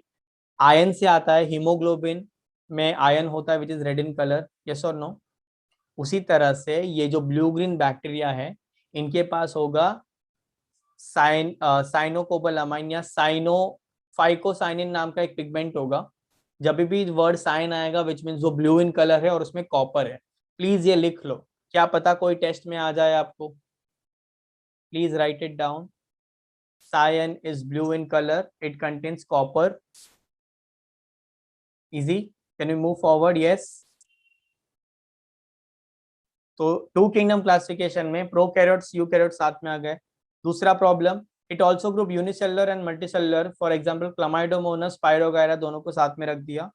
आयन से आता है, हीमोग्लोबिन में आयन होता है which is red in colour. Yes और नो? उसी तरह से ये जो ब्लू ग्रीन बैक्टीरिया है, इनके पास होगा साइनोकोबालामाइन या फाइकोसाइनिन नाम का एक पिगमेंट होगा. जब भी वर्ड साइन आएगा विच मीन्स वो ब्लू इन कलर है और उसमें कॉपर है. प्लीज ये लिख लो, क्या पता कोई टेस्ट में आ जाए आपको. Please right it down. Cyan is blue in color. It contains copper. Easy. Can we move forward? Yes. तो 2 kingdom classification में प्रोकैरियोट्स, यूकैरियोट्स साथ में आ गए. दूसरा problem, it also group unicellular and multicellular. For example Chlamydomonas, Spirogyra दोनों को साथ में रख दिया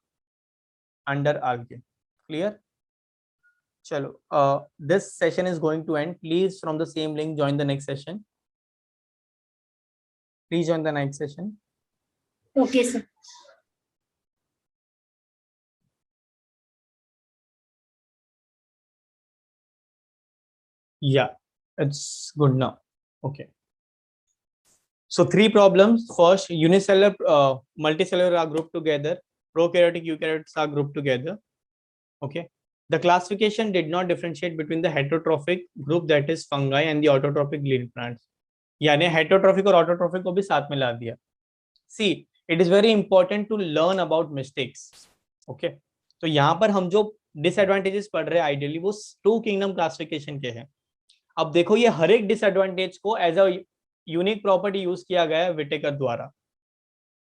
अंडर algae. क्लियर? चलो, this session is going to end. Please from the same link join the next session. Please join the next session. Okay, sir. Yeah, it's good now. Okay. So 3 problems. First, unicellular, multicellular are grouped together. Prokaryotic, eukaryotes are grouped together. Okay. The classification did not differentiate between the heterotrophic group, that is fungi, and the autotrophic green plants. यानी heterotrophic और autotrophic को भी साथ में ला दिया. See, it is very important to learn about mistakes. Okay, तो यहाँ पर हम जो डिसएडवांटेजेस पढ़ रहे हैं आइडियली वो 2 किंगडम क्लासिफिकेशन के हैं. अब देखो ये हर एक डिसएडवांटेज को as a unique property use किया गया है विटेकर द्वारा.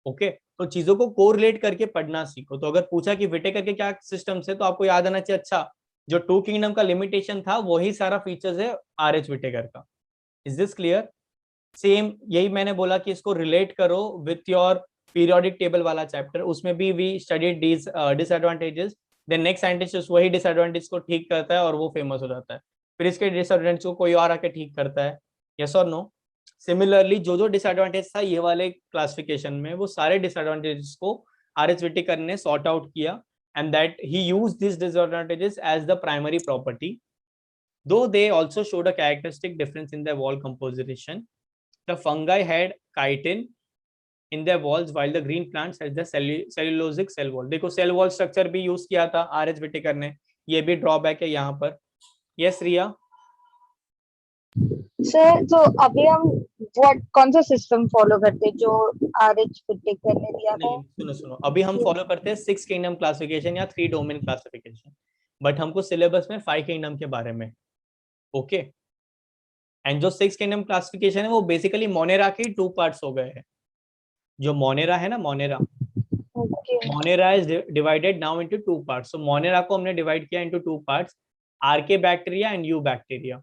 ओके, तो चीजों को कोरिलेट करके पढ़ना सीखो. तो अगर पूछा कि विटेकर के क्या सिस्टम से, तो आपको याद आना चाहिए, अच्छा जो 2 किंगडम का लिमिटेशन था वही सारा फीचर्स है RH विटेकर का. Is this clear? सेम यही मैंने बोला कि इसको रिलेट करो विथ योर पीरियोडिक टेबल वाला चैप्टर, उसमें भी we studied disadvantages, then next scientist वही डिसएडवांटेज को ठीक करता है और वो फेमस हो जाता है, फिर इसके डिसएडवांटेज को कोई और आके ठीक करता है, यस और नो। सिमिलरली जो डिसएडवांटेज था ये वाले क्लासिफिकेशन में, वो सारे डिसएडवांटेजेस को आर.एच. व्हिटेकर ने सॉर्ट आउट किया, and that he used this disadvantages as the primary property, though they also showed a characteristic difference in their wall composition. The fungi had chitin in their walls while the green plants had the cellulosic cell wall. देखो cell wall structure भी use किया था RH. Whittaker ने, ये भी drawback है यहाँ पर। यस रिया। सर तो अभी हम कौन सा सिस्टम फॉलो करते हैं जो आर.एच. व्हिटेकर ने दिया था? नहीं सुनो, अभी हम फॉलो करते हैं 6 किंगडम क्लासिफिकेशन या 3 डोमेन क्लासिफिकेशन, बट हमको सिलेबस में 5 किंगडम के बारे में, ओके। एंड जो 6 किंगडम क्लासिफिकेशन है वो बेसिकली मोनेरा के 2 पार्ट्स हो गए हैं। जो मोनेरा है ना, Monera is divided now into 2 parts. So Monera को हमने डिवाइड किया into 2 parts, archaebacteria and eubacteria,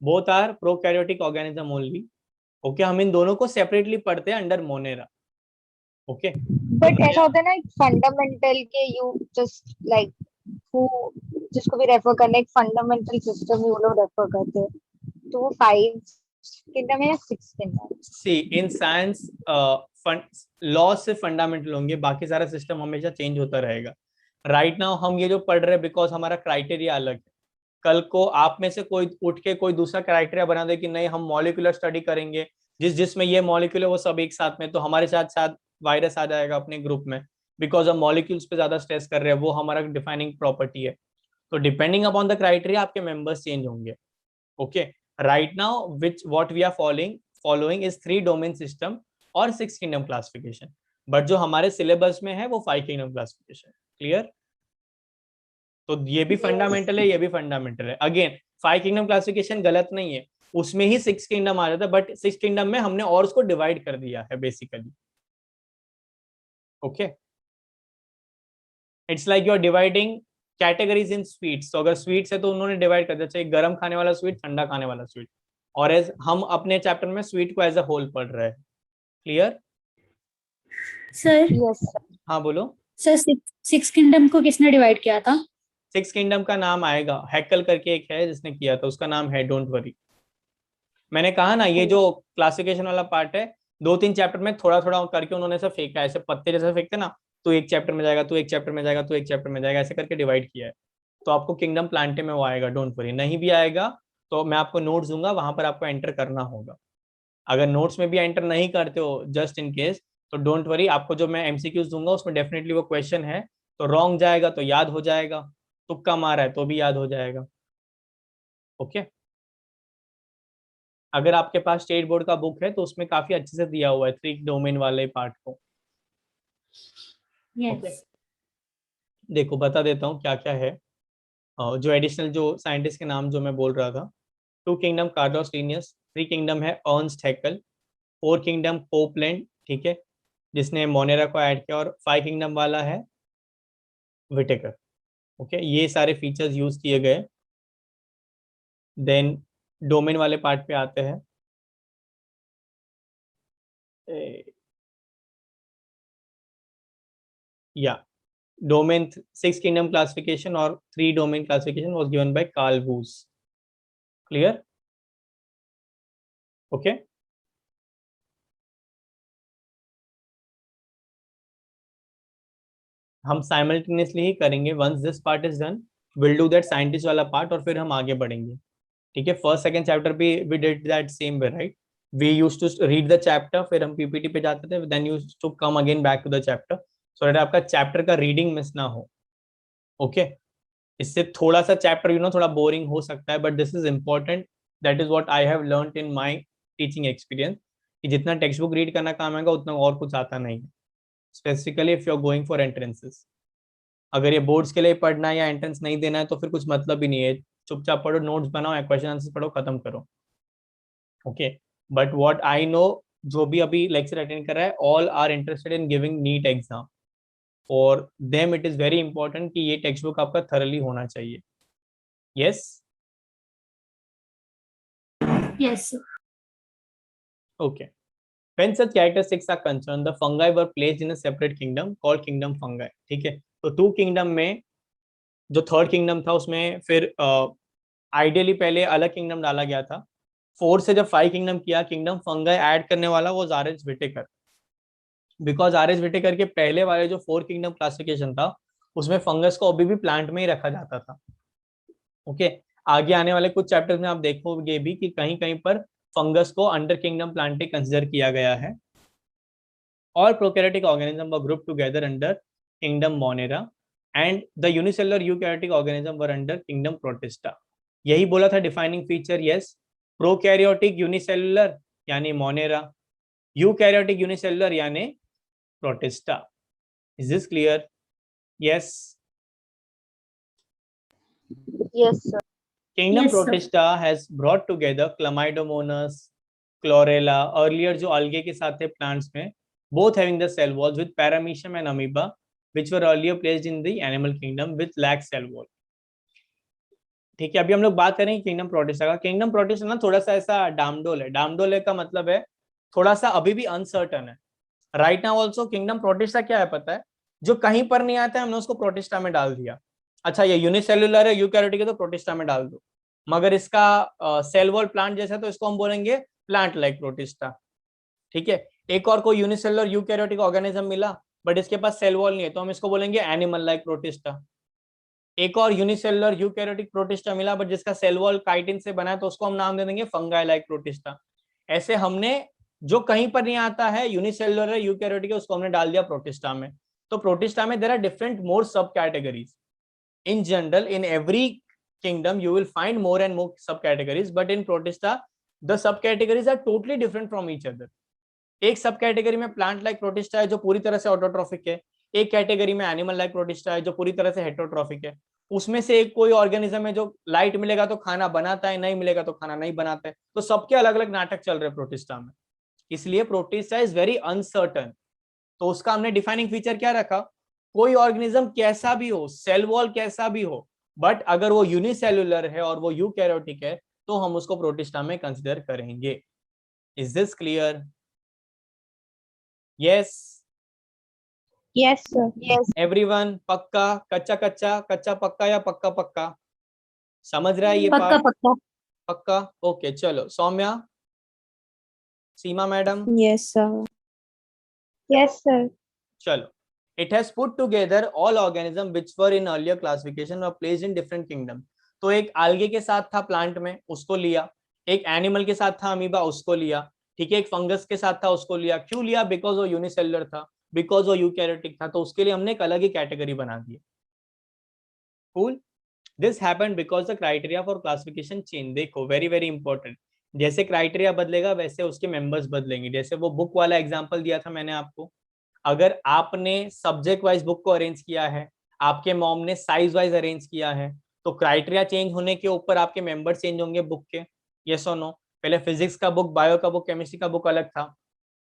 both are prokaryotic organism only, okay. हम इन दोनों को सेपरेटली पढ़ते हैं अंडर मोनेरा, ओके। बट ऐसा होता है ना फंडामेंटल के यू जस्ट लाइक हु जिसको भी रेफर करना एक फंडामेंटल सिस्टम वो लोग रेफर करते हैं, तो वो 5 किंगडम है या 6 kingdom? See in science law से फंडामेंटल होंगे, बाकी सारा सिस्टम हमेशा चेंज होता रहेगा। राइट नाउ हम ये जो पढ़ रहे हैं बिकॉज हमारा क्राइटेरिया अलग है, कल को आप में से कोई उठ के कोई दूसरा क्राइटेरिया बना दे कि नहीं हम मॉलिक्यूलर स्टडी करेंगे, जिसमें ये मॉलिक्यूल है वो सब एक साथ में, तो हमारे साथ साथ वायरस आ जाएगा अपने ग्रुप में, बिकॉज हम मॉलिक्यूल्स पे ज्यादा स्ट्रेस कर रहे हैं, वो हमारा डिफाइनिंग प्रॉपर्टी है। तो डिपेंडिंग अपॉन द क्राइटेरिया आपके मेंबर्स चेंज होंगे, okay. Right now which what we are following is 3 domain system और 6 किंगडम क्लासिफिकेशन, बट जो हमारे सिलेबस में है वो 5 किंगडम क्लासिफिकेशन, क्लियर। तो ये भी फंडामेंटल है, ये भी फंडामेंटल है। अगेन 5 किंगडम क्लासिफिकेशन गलत नहीं है, उसमें ही 6 किंगडम आ जाता है, बट 6 किंगडम में हमने और उसको डिवाइड कर दिया है basically, okay. It's like you are dividing categories in sweets, तो अगर स्वीट्स है तो उन्होंने डिवाइड कर दिया, चाहिए गर्म खाने वाला स्वीट, ठंडा खाने वाला स्वीट, और एज हम अपने चैप्टर में स्वीट को एज अ होल पढ़ रहे हैं, क्लियर। सर यस हाँ बोलो। सर 6 किंगडम को किसने डिवाइड किया था? 6 किंगडम का नाम आएगा, हैकल करके एक है जिसने किया था, उसका नाम है डोंट वरी। मैंने कहा ना ये जो क्लासिफिकेशन वाला पार्ट है 2-3 चैप्टर में थोड़ा थोड़ा करके उन्होंने ऐसा फेंका है, ऐसे पत्ते जैसे फेंकते ना, तो एक चैप्टर में जाएगा, तो एक चैप्टर में जाएगा, तो एक चैप्टर में जाएगा, ऐसे करके डिवाइड किया है। तो आपको किंगडम प्लांटे में वो आएगा, डोंट वरी। नहीं भी आएगा तो मैं आपको नोट्स दूंगा, वहां पर आपको एंटर करना होगा। अगर नोट्स में भी एंटर नहीं करते हो जस्ट इन केस, तो डोंट वरी, आपको जो मैं एमसीक्यूज दूंगा उसमें डेफिनेटली वो क्वेश्चन है, तो रॉन्ग जाएगा तो याद हो जाएगा, तुक्का मारा है तो भी याद हो जाएगा, ओके। अगर आपके पास स्टेट बोर्ड का बुक है तो उसमें काफी अच्छे से दिया हुआ है 3 डोमेन वाले पार्ट को, यस। देखो बता देता हूँ क्या क्या है। जो एडिशनल जो साइंटिस्ट के नाम जो मैं बोल रहा था, 2 किंगडम कार्लोस लिनियस, 3 किंगडम है अर्नस्ट हैकेल, 4 किंगडम कोपलैंड, ठीक है, जिसने मोनेरा को ऐड किया, और 5 किंगडम वाला है व्हिटेकर, ओके। ये सारे फीचर्स यूज किए गए। देन डोमेन वाले पार्ट पे आते हैं। या डोमेन 6 किंगडम क्लासिफिकेशन और 3 domain classification was given by Carl Woese, clear, okay. हम साइमल्टेनियसली ही करेंगे, once this part is done will do that scientist वाला पार्ट, और फिर हम आगे बढ़ेंगे, ठीक है। फर्स्ट सेकंड चैप्टर भी we did that same way, right. We used to read the chapter, फिर हम पीपीटी पे जाते थे, then used to come again back to the chapter, so that आपका चैप्टर का रीडिंग मिस ना हो, ओके। इससे थोड़ा सा चैप्टर थोड़ा बोरिंग हो सकता है, but this is important, that is what I have learned in my teaching experience, कि जितना टेक्स्ट बुक रीड करना काम आएगा उतना और कुछ आता नहीं है, specifically if you are going for entrances. अगर ये बोर्ड्स के लिए पढ़ना है या एंट्रेंस नहीं देना है तो फिर कुछ मतलब ही नहीं है, चुपचाप पढ़ो, नोट्स बनाओ या क्वेश्चन आंसर पढ़ो, खत्म करो, okay. But what I know, जो भी अभी लेक्चर अटेंड कर रहा है, all are interested in giving NEET exam, for them it is very important कि ये टेक्स्ट बुक आपका थरली होना चाहिए, yes. Yes sir. Okay. When such characteristics are concerned, the fungi were placed in a separate kingdom called kingdom fungi. ठीक है, तो 2 kingdom में जो थर्ड किंगडम था उसमें फिर आइडियली पहले अलग किंगडम डाला गया था। 4 से जब 5 किंगडम किया, किंगडम फंगाई ऐड करने वाला वो R H. Whittaker, because R H. Whittaker के पहले वाले जो 4 किंगडम क्लासिफिकेशन था उसमें फंगस को अभी भी प्लांट में ही रखा जाता था। ओके, आगे आने वाले कुछ चैप्टर्स में आप देखोगे भी कि कहीं कहीं पर फंगस को अंडर किंगडम प्लांटे कंसिडर किया गया है। All prokaryotic organisms were grouped together under kingdom Monera and the unicellular eukaryotic organism were under kingdom Protista. यही बोला था defining feature. Yes, prokaryotic unicellular यानी मोनेरा, यूकैरियोटिक यूनिसेलुलर यानी protista. Is this clear? Yes, Yes, sir. kingdom Yes, sir. Protista has brought together Chlamydomonas, Chlorella, earlier जो algae के साथ थे plants में, both having the cell walls with Paramecium and Amoeba, which were earlier placed in the animal kingdom with lack cell wall. ठीक है, अभी हम लोग बात करेंगे किंगडम प्रोटिस्टा का। किंगडम प्रोटिस्टा ना थोड़ा सा ऐसा डामडोल है। डामडोल का मतलब है थोड़ा सा अभी भी अनसर्टन है। Right now also kingdom protista क्या है पता है, जो कहीं पर नहीं आता है हमने उसको प्रोटिस्टा में डाल दिया। अच्छा, ये यूनिसेलुलर है, यूकैरियोटिक है, तो प्रोटिस्टा में डाल दो। मगर इसका सेल वॉल प्लांट जैसा है तो इसको हम बोलेंगे प्लांट लाइक प्रोटिस्टा। ठीक है, एक और कोई यूनिसेलुलर यूकैरियोटिक ऑर्गेनिज्म मिला बट इसके पास सेल वॉल नहीं है तो हम इसको बोलेंगे एनिमल लाइक प्रोटिस्टा। एक और यूनिसेलुलर यूकैरियोटिक प्रोटिस्टा मिला बट जिसका सेल वॉल काइटिन से बना है तो उसको हम नाम दे देंगे फंगाई लाइक प्रोटिस्टा। ऐसे हमने जो कहीं पर नहीं आता है यूनिसेलुलर है यूकैरियोटिक है उसको हमने डाल दिया प्रोटिस्टा में। तो प्रोटिस्टा में देयर आर डिफरेंट मोर सब categories. In general, in every kingdom you will find more and more subcategories, but in Protista the subcategories are totally different from each other. एक सब कैटेगरी में plant like protista है जो पूरी तरह से autotrophic है, एक कैटेगरी में एनिमल लाइक प्रोटिस्टा है जो पूरी तरह से हेटरोट्रॉफिक है। उसमें से एक कोई ऑर्गेनिज्म है जो लाइट मिलेगा तो खाना बनाता है, नहीं मिलेगा तो खाना नहीं बनाता है। तो सबके अलग अलग नाटक चल रहे हैं प्रोटिस्टा में, इसलिए प्रोटिस्टा इज वेरी अनसर्टन। तो उसका हमने डिफाइनिंग फीचर क्या रखा, कोई ऑर्गेनिज्म कैसा भी हो, सेल वॉल कैसा भी हो, बट अगर वो यूनिसेलुलर है और वो यूकैरियोटिक है तो हम उसको प्रोटिस्टा में कंसीडर करेंगे। Is this clear? Yes, Yes, sir. Yes. Everyone? पक्का, कच्चा कच्चा, कच्चा पक्का या पक्का पक्का? समझ रहा है ये पक्का पार्ट? पक्का। पक्का। ओके, चलो सौम्या, सीमा madam, Yes, sir. Yes, sir. चलो। It has put together all organisms which were in earlier classification were placed in different kingdom. तो एक algae के साथ था प्लांट में, उसको लिया। एक एनिमल के साथ था अमीबा, उसको लिया। ठीक है, एक फंगस के साथ था, उसको लिया। क्यों लिया? बिकॉज वो यूनिसेलुलर था, बिकॉज वो यूकैरियोटिक था, तो उसके लिए हमने एक अलग ही कैटेगरी बना दी। Cool. This happened because the criteria for classification change. देखो, वेरी वेरी इंपॉर्टेंट, जैसे क्राइटेरिया बदलेगा वैसे उसके मेंबर्स बदलेंगे। जैसे वो बुक वाला एग्जांपल दिया था मैंने आपको, अगर आपने सब्जेक्ट वाइज बुक को अरेंज किया है, आपके मॉम ने साइज वाइज अरेंज किया है, तो क्राइटेरिया चेंज होने के ऊपर आपके मेंबर चेंज होंगे बुक के। यस और नो? पहले फिजिक्स का बुक, बायो का बुक, केमिस्ट्री का बुक अलग था,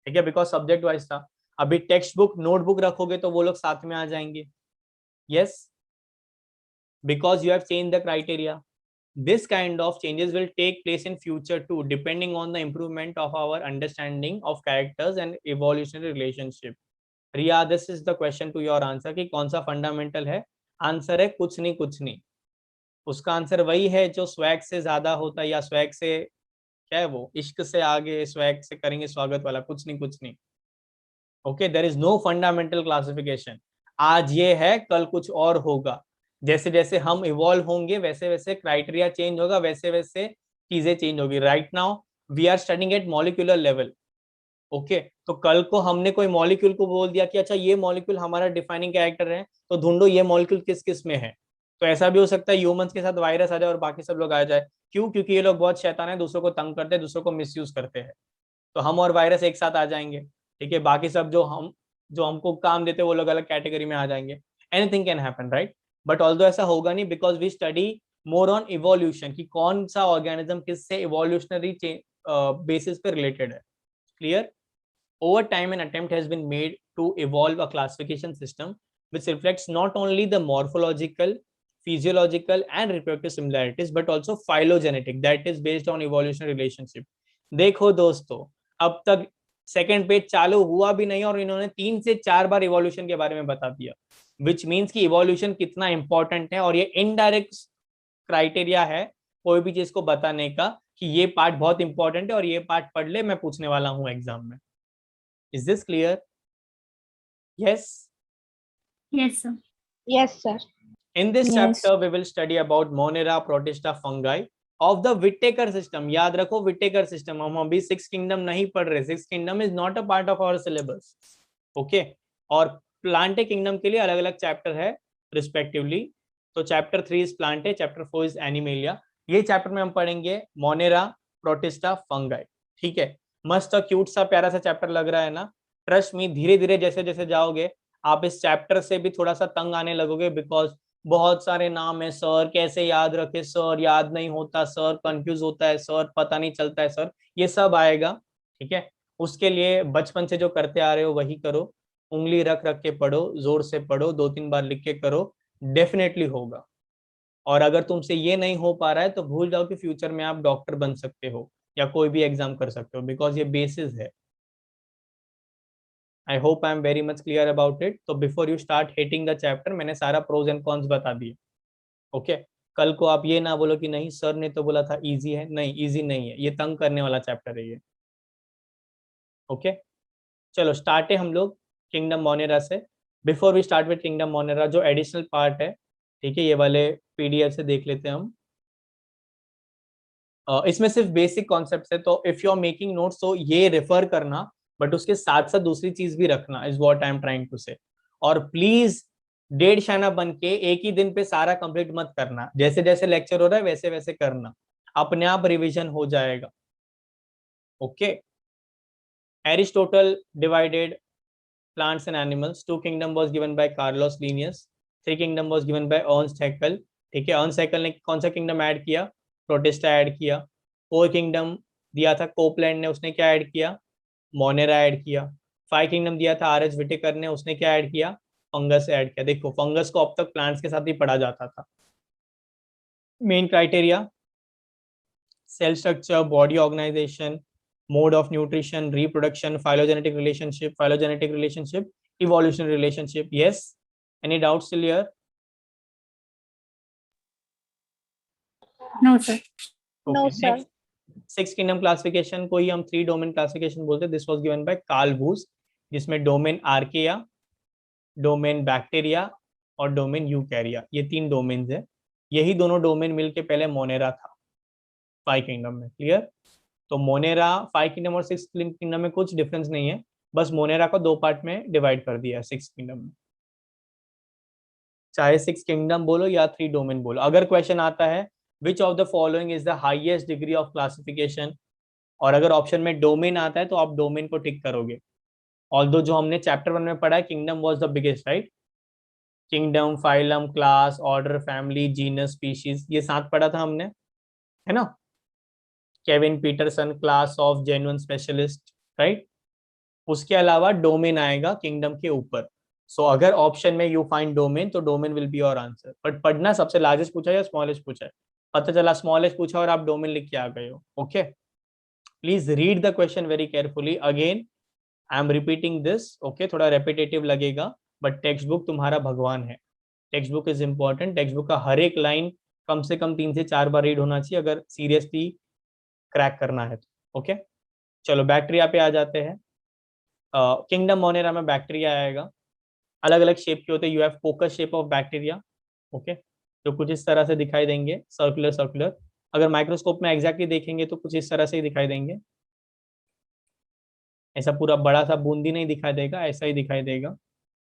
ठीक है, बिकॉज सब्जेक्ट वाइज था। अभी टेक्स्ट बुक, नोटबुक रखोगे तो वो लोग साथ में आ जाएंगे। Yes, because you have changed the criteria. This kind of changes will take place in future too, depending on the improvement of our understanding of characters and evolutionary relationship. Riya, this is the question to your answer कि कौन सा fundamental है? Answer है कुछ नहीं, कुछ नहीं। उसका आंसर वही है जो स्वैग से ज्यादा होता है, या स्वैग से क्या है वो, इश्क से आगे स्वैग से करेंगे स्वागत वाला, कुछ नहीं कुछ नहीं। Okay, there is no fundamental classification. आज ये है, कल कुछ और होगा। जैसे जैसे हम इवॉल्व होंगे वैसे वैसे क्राइटेरिया चेंज होगा, वैसे वैसे चीजें चेंज होगी। Right now we are studying at molecular level. Okay, तो कल को हमने कोई मॉलिक्यूल को बोल दिया कि अच्छा ये मॉलिक्यूल हमारा डिफाइनिंग कैरेक्टर है, तो ढूंढो ये मॉलिक्यूल किस किस में है। तो ऐसा भी हो सकता है ह्यूमंस के साथ वायरस आ जाए और बाकी सब लोग आ जाए। क्यों? क्योंकि ये लोग बहुत शैतान है, दूसरों को तंग करते हैं, दूसरों को मिसयूज करते हैं। तो हम और वायरस एक साथ आ जाएंगे, ठीक है, बाकी सब जो हमको काम देते हैं वो लोग अलग कैटेगरी में आ जाएंगे। Anything can happen, right? But although ऐसा होगा नहीं, because we study more on evolution कि कौन सा ऑर्गेनिज्म किससे इवोल्यूशनरी बेसिस पे रिलेटेड है। Clear? Over time, an attempt has been made to evolve a classification system which reflects not only the morphological, physiological, and reproductive similarities, but also phylogenetic, that is based on evolutionary relationship. देखो दोस्तों, अब तक second page चालू हुआ भी नहीं और इन्होंने 3 से 4 बार इवोल्यूशन के बारे में बता दिया, विच मीन्स कि इवोल्यूशन कितना इंपॉर्टेंट है। और ये इनडायरेक्ट क्राइटेरिया है कोई भी चीज को बताने का कि ये पार्ट बहुत इंपॉर्टेंट है और ये पार्ट पढ़ ले, मैं पूछने वाला हूं एग्जाम में। Is this clear? Yes? Yes, sir. Yes, sir. In this Yes. chapter, we will study about Monera, Protista, fungi of the Whittaker system. याद रखो Whittaker system, हम अभी 6 kingdom नहीं पढ़ रहे। 6 kingdom is not a part of our syllabus. Okay? और Plantae kingdom के लिए अलग अलग चैप्टर है respectively. तो chapter 3 is Plantae, chapter 4 is animalia. ये चैप्टर में हम पढ़ेंगे मोनेरा, प्रोटिस्टा, फंगाई। ठीक है, मस्त और क्यूट सा प्यारा सा चैप्टर लग रहा है ना? ट्रस्ट मी, धीरे धीरे जैसे जैसे जाओगे आप इस चैप्टर से भी थोड़ा सा तंग आने लगोगे, बिकॉज बहुत सारे नाम है सर, कैसे याद रखे सर, याद नहीं होता सर, कंफ्यूज होता है सर, पता नहीं चलता है सर, ये सब आएगा। ठीक है, उसके लिए बचपन से जो करते आ रहे हो वही करो, उंगली रख रख के पढ़ो, जोर से पढ़ो, 2-3 बार लिख के करो, डेफिनेटली होगा। और अगर तुमसे ये नहीं हो पा रहा है तो भूल जाओ कि फ्यूचर में आप डॉक्टर बन सकते हो या कोई भी एग्जाम कर सकते हो, बिकॉज ये बेसिस है। I hope I am very much clear about it. तो before you start hating the chapter, मैंने सारा प्रोज एंड कॉन्स बता दिए। ओके, कल को आप ये ना बोलो कि नहीं सर ने तो बोला था इजी है। नहीं, इजी नहीं है, ये तंग करने वाला चैप्टर है ये। ओके, चलो स्टार्ट है हम लोग किंगडम मोनेरा से। Before we start with kingdom Monera, जो एडिशनल पार्ट है, ठीक है, ये वाले पीडीएफ से देख लेते हैं हम। इसमें सिर्फ बेसिक कॉन्सेप्ट्स है, तो if you are making notes तो ये रेफर करना, बट उसके साथ साथ दूसरी चीज भी रखना, is what I am trying to say. और प्लीज डेढ़ शाना बन के एक ही दिन पे सारा कंप्लीट मत करना, जैसे जैसे लेक्चर हो रहा है वैसे वैसे करना, अपने आप रिविजन हो जाएगा। Okay, Aristotle divided plants and animals. 2 kingdom was given by Carlos Linnaeus. 3 kingdom was given by Ernst Haeckel. ठीक है, अर्न्स्ट हैकेल ने कौन सा किंगडम ऐड किया? प्रोटिस्टा ऐड किया। 4 किंगडम दिया था कोपलैंड ने, उसने क्या ऐड किया? मोनेरा ऐड किया। 5 किंगडम दिया था आर एच विटेकर ने, उसने क्या ऐड किया? फंगस ऐड किया। देखो फंगस को अब तक प्लांट्स के साथ ही पढ़ा जाता था। Main criteria, cell structure, body organisation, mode of nutrition, reproduction, phylogenetic relationship, evolutionary relationship. Yes, any doubts still here? No, sir. No, Okay, sir. next, 6 kingdom classification को ही हम 3 domain classification बोलते हैं। This was given by Carl Woese, जिसमें domain archaea, domain bacteria और domain यूकैरिया, ये 3 domains है। यही दोनों डोमेन मिलके पहले मोनेरा था 5 किंगडम में। क्लियर? तो मोनेरा 5 किंगडम और 6 किंगडम में कुछ डिफरेंस नहीं है, बस मोनेरा को 2 पार्ट में डिवाइड कर दिया है 6 किंगडम में। चाहे 6 किंगडम बोलो या 3 डोमेन बोलो। अगर क्वेश्चन आता है which of the following is the highest degree of classification, और अगर ऑप्शन में डोमेन आता है तो आप डोमेन को टिक करोगे। ऑल्दो जो हमने चैप्टर 1 में पढ़ा है, kingdom was the biggest, right? Kingdom, phylum, class, order, family, genus, species, ये 7 पढ़ा था हमने, है ना? Kevin Pietersen, class of genuine specialist, right? उसके अलावा डोमेन आएगा किंगडम के ऊपर। सो अगर ऑप्शन में यू फाइंड डोमेन तो domain will be your answer. But पढ़ना सबसे लार्जेस्ट पूछा या स्मॉलेस्ट पूछा है? पता चला स्मॉलेस्ट पूछा और आप डोमेन लिख के आ गए हो। Okay, please read the question very carefully. Again I am repeating this, okay, थोड़ा रेपिटेटिव लगेगा, बट टेक्स्ट बुक तुम्हारा भगवान है। Text book is important. Text book का हर एक लाइन कम से कम 3 से 4 बार रीड होना चाहिए अगर सीरियसली क्रैक करना है तो। ओके, चलो बैक्टीरिया पे आ जाते हैं। किंगडम मोनेरा में बैक्टीरिया आएगा, अलग अलग शेप के होते हैं। You have focus shape of bacteria, okay, जो कुछ इस तरह से दिखाई देंगे, सर्कुलर सर्कुलर। अगर माइक्रोस्कोप में एग्जैक्टली देखेंगे तो कुछ इस तरह से ही दिखाई देंगे। ऐसा पूरा बड़ा सा बूंदी नहीं दिखाई देगा, ऐसा ही दिखाई देगा।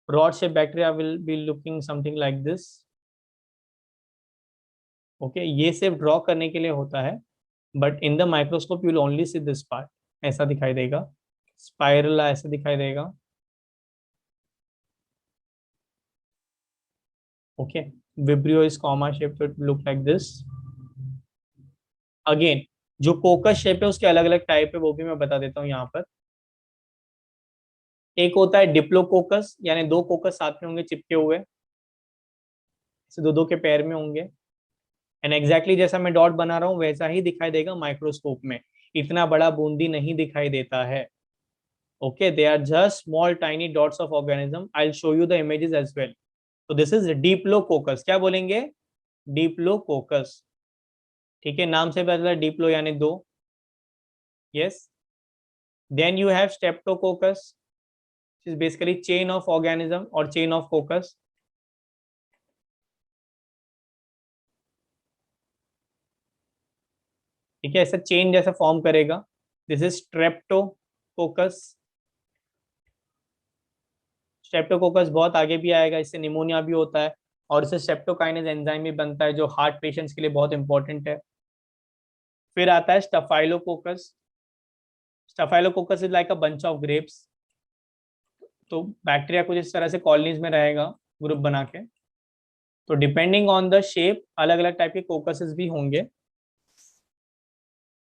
Rod shape bacteria will be looking something like this. Okay, ये सिर्फ ड्रॉ करने के लिए होता है, but in the microscope you will only see this part, ऐसा दिखाई देगा। स्पाइरल ऐसे दिखाई देगा। Okay, Vibrio is comma shape, तो it look like this. Again जो कोकस शेप है उसके अलग अलग टाइप है, वो भी मैं बता देता हूँ यहाँ पर। एक होता है डिप्लोकोकस, यानी 2 कोकस साथ में होंगे चिपके हुए, दो दो के पैर में होंगे, एंड एग्जैक्टली जैसा मैं डॉट बना रहा हूँ वैसा ही दिखाई देगा माइक्रोस्कोप में। इतना बड़ा बूंदी नहीं दिखाई देता है. Okay, they are just small tiny dots of organism. I'll show you the images as well. So this is Diplococcus. क्या बोलेंगे? Diplococcus. ठीक है, नाम से पता डिप्लो यानी दो. Yes. Then you have Streptococcus, which is basically chain of organism or chain of coccus. ठीक है, ऐसा चेन जैसा फॉर्म करेगा. This is Streptococcus. स्ट्रेप्टोकोकस बहुत आगे भी आएगा, इससे निमोनिया भी होता है और इससे स्ट्रेप्टोकाइनेज एंजाइम भी बनता है जो हार्ट पेशेंट्स के लिए बहुत इंपॉर्टेंट है. फिर आता है Staphylococcus. Staphylococcus is like a bunch of grapes. तो बैक्टीरिया कुछ इस तरह से कॉलोनीज में रहेगा ग्रुप बना के. तो डिपेंडिंग ऑन द शेप अलग अलग टाइप के कोकसेस भी होंगे.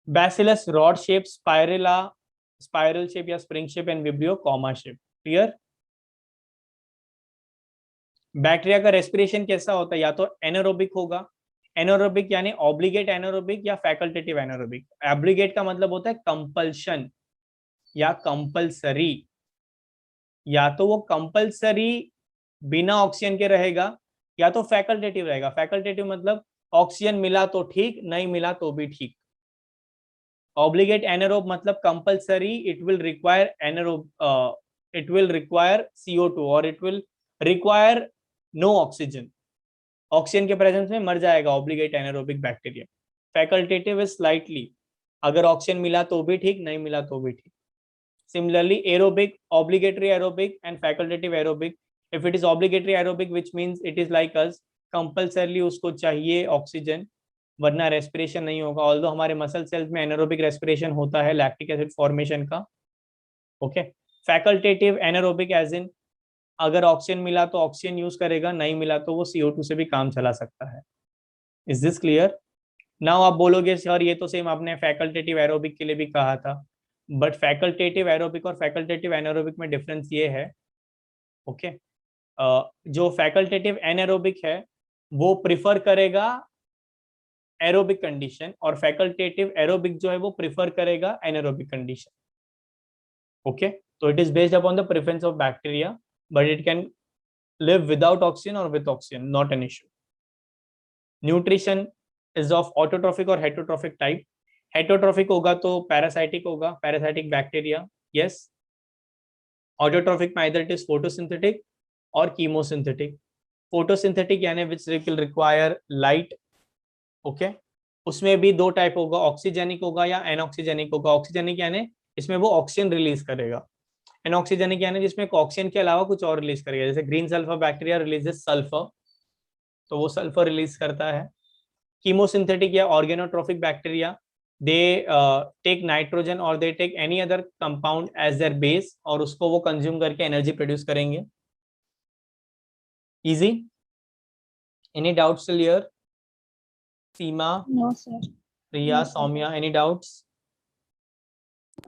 Bacillus rod shape, spirilla spiral shape या spring shape and Vibrio comma shape. Clear? Bacteria का रेस्पिरेशन कैसा होता है? या तो एनारोबिक होगा. एनारोबिक यानी ऑब्लिगेट एनारोबिक या फैकल्टेटिव एनारोबिक. ऑब्लिगेट का मतलब होता है कंपल्शन या कंपल्सरी. या तो वो कंपल्सरी बिना ऑक्सीजन के रहेगा या तो फैकल्टेटिव रहेगा. फैकल्टेटिव मतलब ऑक्सीजन मिला तो ठीक, नहीं मिला तो भी ठीक. ऑब्लिगेट एनारोब मतलब compulsory, it will require anaerobe, it will require CO2 और it will require no oxygen. Oxygen के प्रेजेंस में मर जाएगा obligate anaerobic bacteria. Facultative is slightly, अगर ऑक्सीजन मिला तो भी ठीक, नहीं मिला तो भी ठीक. Similarly aerobic, obligatory aerobic and facultative aerobic. If it is obligatory aerobic which means it is like us, compulsorily उसको चाहिए ऑक्सीजन वरना रेस्पिरेशन नहीं होगा. ऑल्दो हमारे मसल सेल्स में एनारोबिक रेस्पिरेशन होता है लैक्टिक एसिड फॉर्मेशन का. Okay. Facultative anaerobic as in अगर ऑक्सीजन मिला तो ऑक्सीजन यूज करेगा, नहीं मिला तो वो CO2 से भी काम चला सकता है. Is this clear? नाउ आप बोलोगे सर ये तो सेम आपने फैकल्टेटिव एरोबिक के लिए भी कहा था. बट फैकल्टेटिव एरोबिक और फैकल्टेटिव एनारोबिक में डिफरेंस ये है. ओके. जो फैकल्टेटिव एनारोबिक है वो प्रिफर करेगा एरोबिक कंडीशन और फैकल्टेटिव एरोबिक जो है वो प्रिफर करेगा एनारोबिक कंडीशन. ओके. तो it is based upon the preference of bacteria, but it can live without oxygen or with oxygen, not an issue. Nutrition is of autotrophic or heterotrophic type. Heterotrophic होगा तो parasitic होगा, parasitic bacteria. Yes. Autotrophic में either it is photosynthetic or chemosynthetic. Photosynthetic यानी which will require light. Okay. उसमें भी दो type होगा, oxygenic होगा या एनऑक्सीजेनिक होगा. ऑक्सीजेनिक यानी इसमें वो ऑक्सीजन रिलीज करेगा. एनऑक्सीजेनिक यानी जिसमें ऑक्सीजन के अलावा कुछ और रिलीज करेगा. जैसे green sulphur bacteria releases sulphur, तो वो सल्फर रिलीज करता है. कीमोसिंथेटिक या organotrophic bacteria, they take nitrogen और they take any other compound as their base और उसको वो कंज्यूम करके एनर्जी प्रोड्यूस करेंगे. Easy? Any doubts till here? Seema, No, sir. Priya, Soumya, any doubts?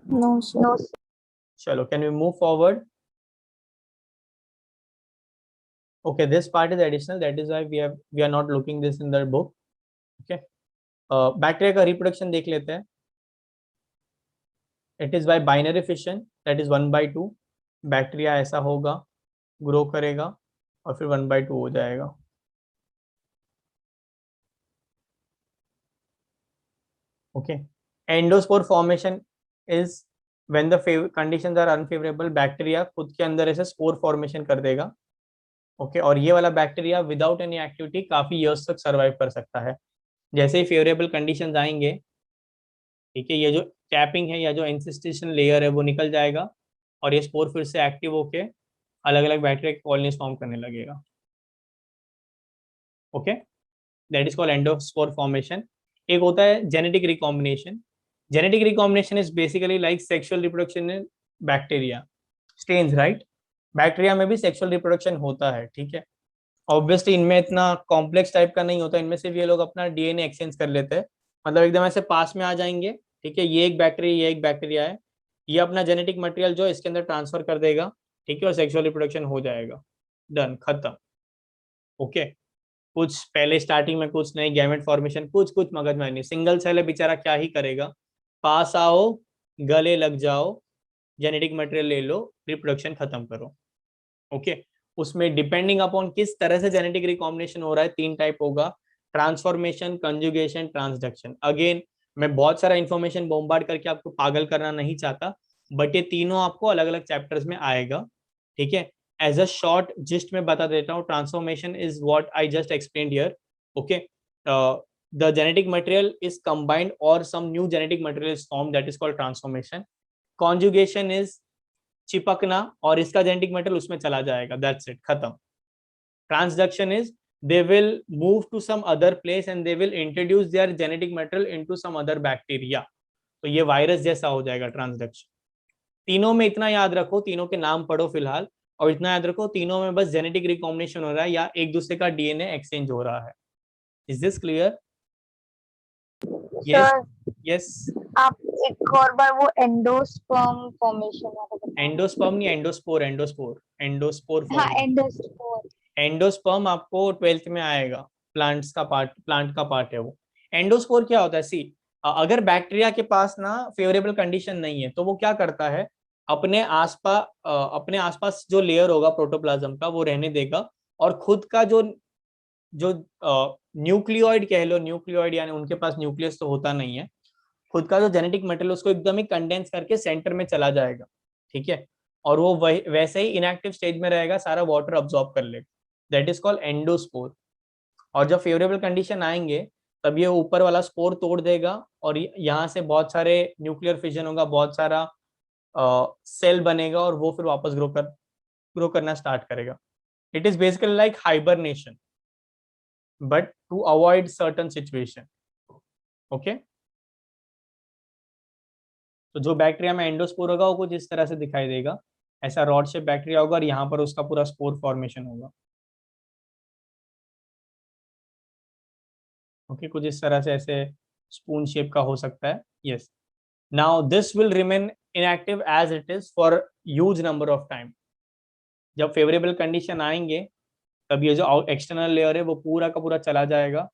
No, sir. No. Chalo, can we move forward? Okay, this part is additional. That is why we are not looking this in the book. Okay. Bacteria का reproduction देख लेते हैं. It is by binary fission. That is 1/2. Bacteria ऐसा होगा, grow करेगा और फिर 1/2 हो जाएगा. Okay. Endosspore formation is when the conditions are unfavorable, bacteria खुद के अंदर ऐसे स्पोर फॉर्मेशन कर देगा. ओके. और ये वाला बैक्टीरिया विदाउट एनी एक्टिविटी काफी इयर्स तक सरवाइव कर सकता है. जैसे ही फेवरेबल कंडीशंस आएंगे, ठीक है, ये जो कैपिंग है या जो इंसिस्टेशन लेयर है वो निकल जाएगा और ये स्पोर फिर से एक्टिव होके अलग अलग बैक्टीरिया की कॉलोनीज फॉर्म करने लगेगा. Okay. That is called endospore formation. एक होता है genetic recombination. Genetic recombination is basically like sexual reproduction in bacteria. Stains, right? Bacteria में भी सेक्सुअल रिप्रोडक्शन होता है. ठीक है. ऑब्वियसली इनमें इतना कॉम्प्लेक्स टाइप का नहीं होता. इनमें सिर्फ ये लोग अपना DNA एक्सचेंज कर लेते हैं. मतलब एकदम ऐसे पास में आ जाएंगे. ठीक है. ये एक बैक्टीरिया, ये एक बैक्टीरिया है. ये अपना जेनेटिक मटेरियल जो इसके अंदर ट्रांसफर कर देगा. ठीक है. और सेक्सुअल रिप्रोडक्शन हो जाएगा. डन, खत्म. ओके. कुछ पहले स्टार्टिंग में कुछ नहीं, गैमेट फॉर्मेशन कुछ मगज में नहीं. सिंगल सेल है बेचारा, क्या ही करेगा. पास आओ, गले लग जाओ, जेनेटिक मटेरियल ले लो, रिप्रोडक्शन खत्म करो। ओके उसमें डिपेंडिंग अपॉन किस तरह से जेनेटिक रिकॉम्बिनेशन हो रहा है, 3 टाइप होगा, ट्रांसफॉर्मेशन, कंजुगेशन, ट्रांसडक्शन। अगेन मैं बहुत सारा इंफॉर्मेशन बॉम्बार्ड करके आपको पागल करना नहीं चाहता, बट ये तीनों आपको अलग अलग चैप्टर्स में आएगा, ठीक है। एज अ शॉर्ट जिस्ट में बता देता हूँ, transformation is what I just explained here. Okay the genetic material is combined or some new genetic material is formed, that is called transformation. Conjugation is चिपकना और इसका जेनेटिक मटेरियल उसमें चला जाएगा, दैट्स इट, खत्म। Transduction is they will move to some other place and they will introduce their genetic material into some other bacteria, तो ये virus जैसा हो जाएगा ट्रांसडक्शन। तीनों में इतना याद रखो, तीनों के नाम पढ़ो फिलहाल, और इतना याद रखो तीनों में बस जेनेटिक रिकॉम्बिनेशन हो रहा है या एक दूसरे का डीएनए एक्सचेंज हो रहा है। Is this clear? Yes sir yes. आप एक और बार वो एंडोस्पर्म फॉर्मेशन वाला बताओ। एंडोस्पर्म नहीं, एंडोस्पोर, एंडोस्पोर, एंडोस्पोर हाँ फॉर्मेशन। एंडोस्पोर। एंडोस्पर्म आपको 12th में आएगा, प्लांट्स का पार्ट, प्लांट का पार्ट है वो। एंडोस्पोर क्या होता है? सी अगर बैक्टीरिया के पास ना फेवरेबल कंडीशन नहीं है तो वो क्या करता है, अपने आसपास जो लेयर होगा प्रोटोप्लाज्म का वो रहने देगा, और खुद का जो जो न्यूक्लियोइड कह लो, न्यूक्लियोइड यानी उनके पास न्यूक्लियस तो होता नहीं है, खुद का जो जेनेटिक मटेरियल उसको एकदम ही कंडेंस करके सेंटर में चला जाएगा, ठीक है। और वो वैसे ही इनएक्टिव स्टेज में रहेगा, सारा वाटर अब्सॉर्ब कर लेगा, दैट इज कॉल्ड एंडोस्पोर। और जब फेवरेबल कंडीशन आएंगे तब ये ऊपर वाला स्पोर तोड़ देगा और यहाँ से बहुत सारे न्यूक्लियर फिजन होगा, बहुत सारा सेल बनेगा और वो फिर वापस ग्रो करना स्टार्ट करेगा। It is basically like hibernation but to avoid certain situation. Okay तो जो बैक्टीरिया में एंडोस्पोर होगा वो कुछ इस तरह से दिखाई देगा, ऐसा रॉड शेप बैक्टीरिया होगा और यहाँ पर उसका पूरा स्पोर फॉर्मेशन होगा। ओके कुछ इस तरह से ऐसे स्पून शेप का हो सकता है। Yes now this will remain inactive as it is for huge number of time. जब फेवरेबल कंडीशन आएंगे तब ये जो एक्सटर्नल लेयर है वो पूरा का पूरा चला जाएगा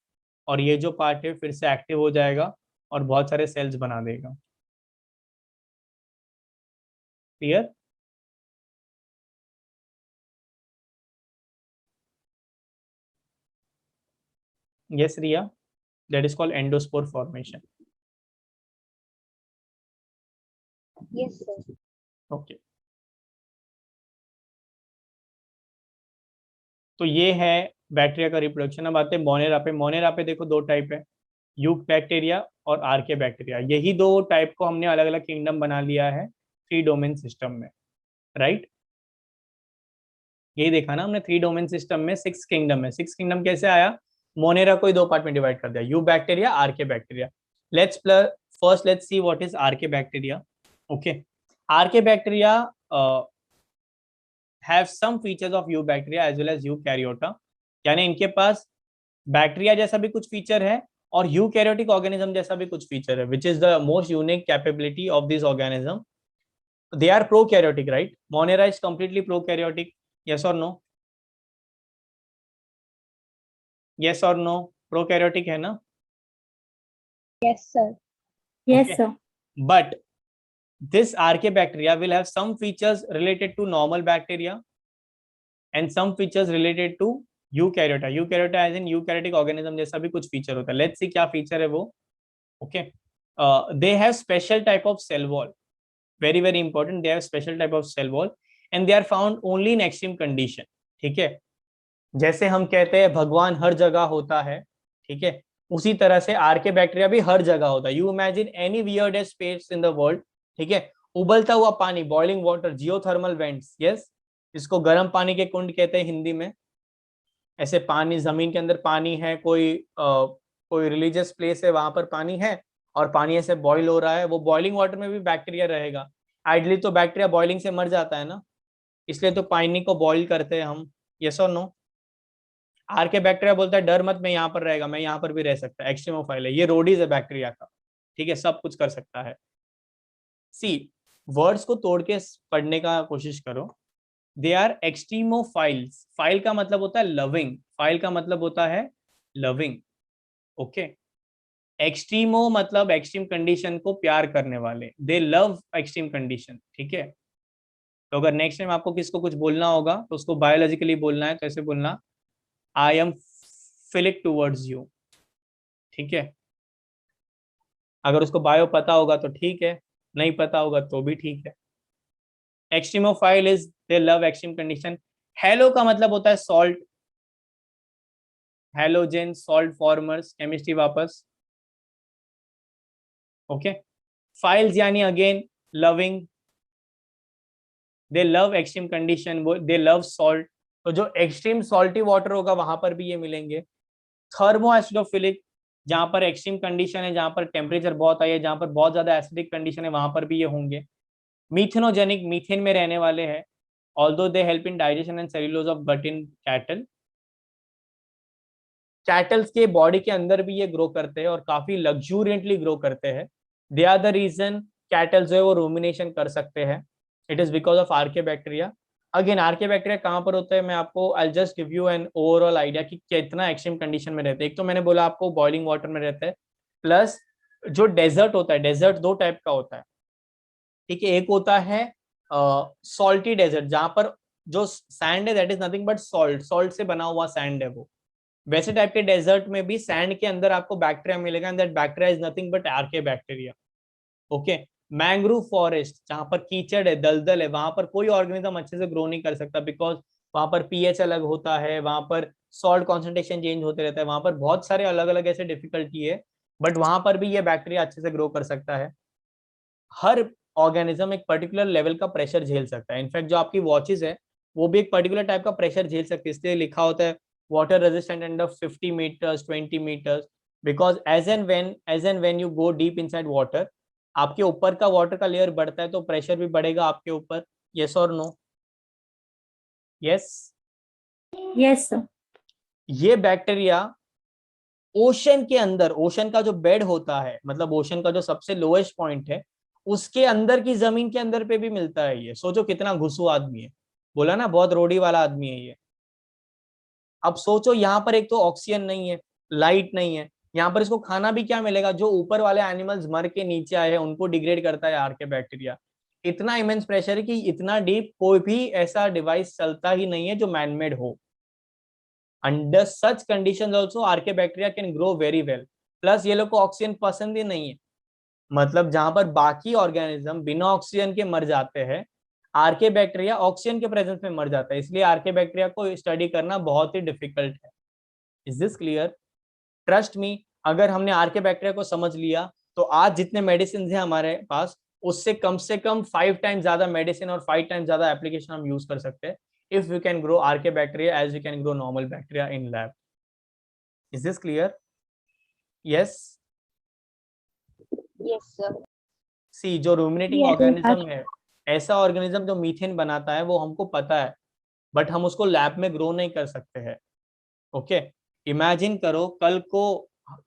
और ये जो पार्ट है फिर से एक्टिव हो जाएगा और बहुत सारे सेल्स बना देगा। Clear? Yes Riya, that is called endospore formation. Yes sir. Okay तो ये है बैक्टीरिया का रिप्रोडक्शन। अब आते हैं मोनेरा पे। मोनेरा पे देखो दो टाइप है, यूक बैक्टीरिया और आर्के बैक्टीरिया। यही दो टाइप को हमने अलग अलग किंगडम बना लिया है 3 डोमेन सिस्टम में, राइट? यही देखा ना हमने, 3 डोमेन सिस्टम में 6 किंगडम है। 6 किंगडम कैसे आया? मोनेरा को ही 2 पार्ट में डिवाइड कर दिया, eubacteria, archaebacteria. Let's see what is archaebacteria. Okay archaebacteria have some features of eubacteria as well as Eukaryota, यानी इनके पास बैक्टीरिया जैसा भी कुछ फीचर है और यूकैरियोटिक ऑर्गेनिज्म जैसा भी कुछ फीचर है, which is the most unique capability of this organism. They are prokaryotic, right? Monera is completely prokaryotic. Yes or no? Yes or no? Prokaryotic है ना? Yes, sir. Yes, Okay. sir. But this archaebacteria will have some features related to normal bacteria and some features related to Eukaryota. Eukaryota as in eukaryotic organism जैसा भी कुछ feature होता है। Let's see क्या feature है वो। Okay they have special type of cell wall, very very important, they have special type of cell wall and they are found only in extreme condition. ठीक है, जैसे हम कहते हैं भगवान हर जगह होता है, ठीक है, उसी तरह से आर्के बैक्टीरिया भी हर जगह होता है। You imagine any weirdest space in the world, ठीक है, उबलता हुआ पानी, boiling water, geothermal vents, yes, इसको गर्म पानी के कुंड कहते हैं हिंदी में। ऐसे पानी, जमीन के अंदर पानी है, कोई रिलीजियस प्लेस है वहां पर पानी है और पानी ऐसे बॉइल हो रहा है, वो बॉइलिंग वाटर में भी बैक्टीरिया रहेगा। आइडली तो बैक्टीरिया बॉइलिंग से मर जाता है ना, इसलिए तो पानी को बॉइल करते हैं हम। यस और नो? आर्के बैक्टीरिया बोलता है डर मत, मैं यहाँ पर रहेगा, मैं यहाँ पर भी रह सकता है, एक्सट्रीमोफाइल है, ये रोडीज है बैक्टीरिया का, ठीक है, सब कुछ कर सकता है। सी वर्ड्स को तोड़ के पढ़ने का कोशिश करो। They are extremophiles. फाइल का मतलब होता है लविंग, फाइल का मतलब होता है लविंग। ओके एक्सट्रीमो मतलब एक्सट्रीम कंडीशन को प्यार करने वाले, दे लव एक्सट्रीम कंडीशन, ठीक है। तो अगर नेक्स्ट टाइम आपको किसको कुछ बोलना होगा तो उसको बायोलॉजिकली बोलना है, कैसे बोलना, I am philic towards you, ठीक है। अगर उसको बायो पता होगा तो ठीक है, नहीं पता होगा तो भी ठीक है। Extremophile is they love extreme condition. Halo का मतलब होता है salt, halogen salt formers, chemistry वापस, ओके। फाइल्स यानी again loving, they love extreme condition, they love salt. तो जो एक्सट्रीम सॉल्टी वाटर होगा वहां पर भी ये मिलेंगे। थर्मो एसिडोफिलिक, जहां पर एक्सट्रीम कंडीशन है, जहां पर टेम्परेचर बहुत हाई है, जहां पर बहुत ज्यादा एसिडिक कंडीशन है, वहां पर भी ये होंगे। मीथेनोजेनिक, मीथेन में रहने वाले हैं, although they help in digestion and cellulose of gut in cattle. Cattles के बॉडी के अंदर भी ये ग्रो करते हैं और काफी लग्जूरियंटली ग्रो करते हैं। They are the reason cattle जो है वो रूमिनेशन कर सकते हैं, it is because of archaebacteria. Again archaebacteria कहाँ पर होता है, मैं आपको I just give you an overall idea कि कितना एक्सट्रीम कंडीशन में रहते हैं। एक तो मैंने बोला आपको बॉइलिंग वाटर में रहता है, प्लस जो डेजर्ट होता है, डेजर्ट दो टाइप का होता है, ठीक है। एक होता है सॉल्टी डेजर्ट, जहां पर जो सैंड है that is nothing but salt, salt से बना हुआ सैंड है वो। वैसे टाइप के डेजर्ट में भी सैंड के अंदर आपको बैक्टीरिया मिलेगा, and that bacteria is nothing but archaebacteria, okay. Mangrove forest, जहां पर कीचड़ है, दलदल है, वहां पर कोई ऑर्गेनिज्म अच्छे से ग्रो नहीं कर सकता, बिकॉज वहां पर पीएच अलग होता है, वहां पर सॉल्ट कॉन्सेंट्रेशन चेंज होते रहता है, वहां पर बहुत सारे अलग अलग ऐसे डिफिकल्टी है, बट वहां पर भी ये बैक्टीरिया अच्छे से ग्रो कर सकता है। हर ऑर्गेनिज्म एक पर्टिकुलर लेवल का प्रेशर झेल सकता है। इनफैक्ट जो आपकी वॉचेस है वो भी एक पर्टिकुलर टाइप का प्रेशर झेल सकती है, इसलिए लिखा होता है water resistant under 50 meters 20 meters, because as and when you go deep inside water, आपके ऊपर का वाटर का लेयर बढ़ता है तो प्रेशर भी बढ़ेगा आपके ऊपर। यस और नो? यस। Yes, sir. ये बैक्टीरिया ओशन के अंदर, ओशन का जो बेड होता है, मतलब ओशन का जो सबसे लोएस्ट पॉइंट है, उसके अंदर की जमीन के अंदर पे भी मिलता है। ये सोचो कितना घुसू आदमी है, बोला ना बहुत रोडी वाला आदमी है ये। अब सोचो यहाँ पर एक तो ऑक्सीजन नहीं है, लाइट नहीं है, यहाँ पर इसको खाना भी क्या मिलेगा, जो ऊपर वाले एनिमल्स मर के नीचे आए हैं उनको डिग्रेड करता है आर्के बैक्टीरिया। इतना इमेंस प्रेशर है कि इतना डीप कोई भी ऐसा डिवाइस चलता ही नहीं है जो मैनमेड हो। Under such conditions also archaebacteria can grow very well. Plus ये लोग को ऑक्सीजन पसंद ही नहीं है, मतलब जहां पर बाकी ऑर्गेनिज्म बिना ऑक्सीजन के मर जाते हैं, आर्के बैक्टीरिया ऑक्सीजन के प्रेजेंस में मर जाता है, इसलिए आर्के बैक्टीरिया को स्टडी करना बहुत ही डिफिकल्ट है। Is this clear? Trust me, अगर हमने आर्के बैक्टीरिया को समझ लिया तो आज जितने मेडिसिन है हमारे पास, उससे कम 5 टाइम्स ज्यादा मेडिसिन और 5 टाइम्स ज्यादा एप्लीकेशन हम यूज कर सकते हैं, if we can grow archaebacteria as we can grow normal bacteria in lab. Is this clear? Yes. Yes, sir. See, जो ruminating Yes, organism है, ऐसा ऑर्गेनिज्म जो मीथेन बनाता है वो हमको पता है, बट हम उसको लैब में ग्रो नहीं कर सकते हैं, ओके। इमेजिन करो कल को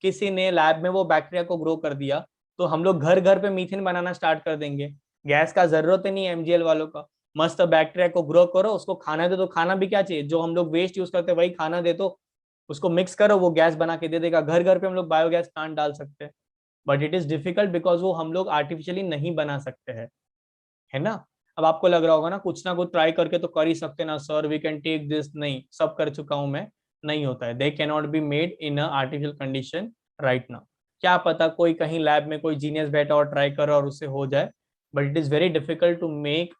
किसी ने लैब में वो बैक्टीरिया को ग्रो कर दिया, तो हम लोग घर घर पे मीथेन बनाना स्टार्ट कर देंगे। गैस का जरूरत ही नहीं है एमजीएल वालों का, मस्त बैक्टीरिया को ग्रो करो, उसको खाना दे दो। खाना भी क्या चाहिए, जो हम लोग वेस्ट यूज करते हैं वही खाना दे दो, उसको मिक्स करो, वो गैस बना के दे देगा। घर घर पे हम लोग बायोगैस प्लांट डाल सकते हैं, but it is difficult because वो हम लोग आर्टिफिशियली नहीं बना सकते हैं, है ना। अब आपको लग रहा होगा ना कुछ ट्राई करके तो कर ही सकते ना sir, we can take this. नहीं, सब कर चुका हूं मैं, नहीं होता है। They can not be made in artificial condition right now. क्या पता कोई कहीं लैब में कोई जीनियस बैठा और ट्राई करे और उससे हो जाए, but it is very difficult to make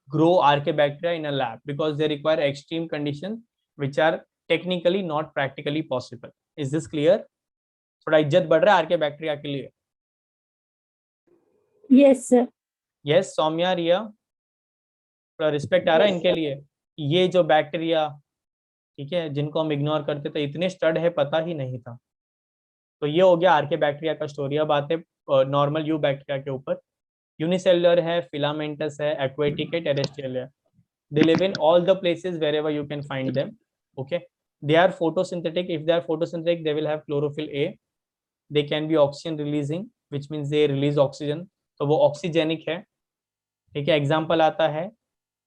grow archaebacteria in a lab because they require extreme conditions which are technically not practically possible. Is this clear? थोड़ा इज्जत बढ़ रहा है आर्केबैक्टीरिया के लिए? Yes, sir. यस सौम्या, रिया, थोड़ा रिस्पेक्ट आ रहा है इनके लिए। ये जो बैक्टीरिया, ठीक है, जिनको हम इग्नोर करते थे, इतने स्टड है पता ही नहीं था। तो ये हो गया आर्केबैक्टीरिया का स्टोरी। अब आते नॉर्मल यू बैक्टीरिया के ऊपर। यूनिसेलुलर है, फिलामेंटस है, एक्वेटिक है, टेरेस्ट्रियल है। They live in all the places wherever you can find them. Okay, they are photosynthetic. If they are photosynthetic, they will have chlorophyll A. They can be oxygen releasing, which means they release oxygen. तो वो oxygenic है, ठीक है। Example आता है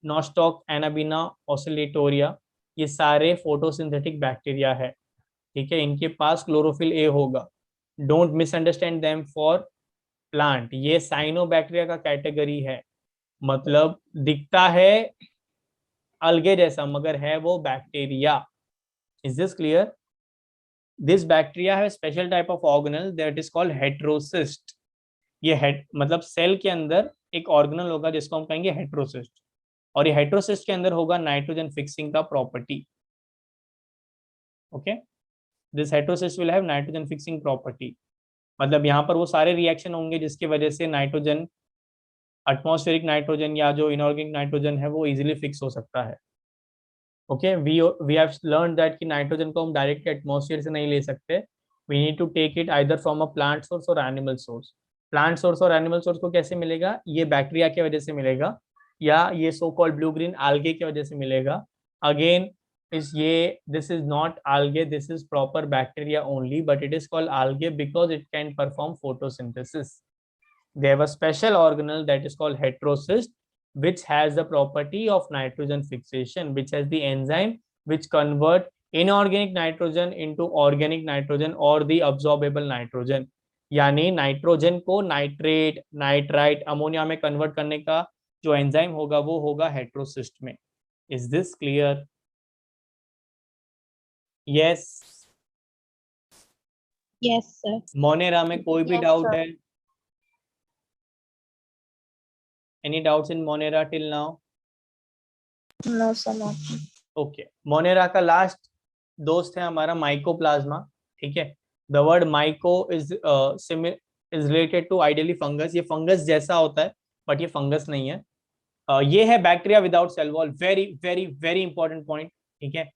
nostoc, Anabaena, Oscillatoria, ये सारे photosynthetic bacteria है, ठीक है। इनके पास क्लोरोफिल ए होगा, don't misunderstand them for plant. ये साइनोबैक्टीरिया का कैटेगरी है, मतलब दिखता है अलगे जैसा मगर है वो bacteria. Is this clear? This bacteria है special type of organelle that is called heterocyst. ये हेड मतलब सेल के अंदर एक ऑर्गेनल होगा जिसको हम कहेंगे हेट्रोसिस्ट, और ये हेट्रोसिस्ट के अंदर होगा नाइट्रोजन फिक्सिंग का property. Okay, this heterocyst will have nitrogen fixing property, मतलब यहाँ पर वो सारे रिएक्शन होंगे जिसकी वजह से नाइट्रोजन, एटमॉस्फेरिक नाइट्रोजन या जो इनऑर्गेनिक नाइट्रोजन है वो इजीली फिक्स हो सकता है। Okay, we have learn that कि नाइट्रोजन को हम डायरेक्ट एटमॉस्फेयर से नहीं ले सकते, we need to take it either from a plant source और एनिमल सोर्स। प्लांट सोर्स और एनिमल सोर्स को कैसे मिलेगा? ये बैक्टीरिया की वजह से मिलेगा, या ये so called blue green algae की वजह से मिलेगा। अगेन इस ये this is not algae, this is proper bacteria only, but it is called algae because it can perform photosynthesis. They have a special organelle that is called heterocyst, which has the property of nitrogen fixation, which has the enzyme which convert inorganic nitrogen into organic nitrogen or the absorbable nitrogen. यानी nitrogen को nitrate, nitrite, ammonia में convert करने का जो enzyme होगा वो होगा heterocyst में। Is this clear? Yes. Yes sir. Monera में कोई भी Yes, डाउट sir. है? Any doubts in Monera till now? No, sir, not. Okay, Monera का लास्ट दोस्त है हमारा माइकोप्लाज्मा। ठीक है, the word myco is is related to ideally fungus. ये फंगस जैसा होता है बट ये फंगस नहीं है। ये है bacteria without cell wall. Very very very important point. ठीक है,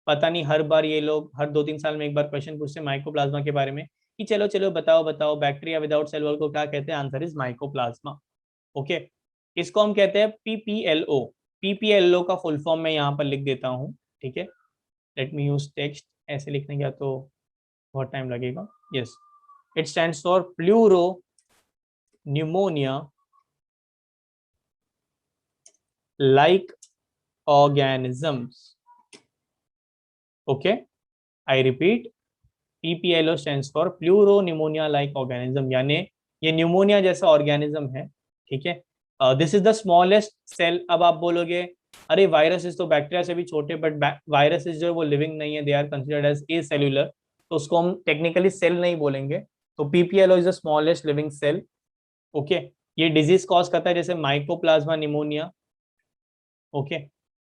पता नहीं हर बार ये लोग हर 2-3 साल में एक बार क्वेश्चन पूछते हैं माइकोप्लाज्मा के बारे में कि चलो चलो बताओ बताओ बैक्टीरिया विदाउट सेल वॉल को क्या कहते हैं? Answer is mycoplasma. ओके, इसको हम कहते हैं पीपीएलओ। पीपीएलओ का फुल फॉर्म मैं यहाँ पर लिख देता हूँ। ठीक है, लेट मी यूज टेक्स्ट। ऐसे लिखने का तो बहुत टाइम लगेगा। Yes, it stands for pleuro pneumonia like organisms. Okay, I repeat, PPLO stands for pleuropneumonia like organism, यानी ये न्यूमोनिया जैसा ऑर्गेनिज्म है। ठीक है, this is the smallest cell. अब आप बोलोगे अरे वायरसेस तो बैक्टीरिया से भी छोटे, बट वायरसेस जो है वो लिविंग नहीं है, they are considered as a cellular, तो उसको हम टेक्निकली सेल नहीं बोलेंगे। तो PPLO is the smallest living cell. Okay, ये डिजीज कॉज करता है जैसे माइकोप्लाज्मा निमोनिया। ओके,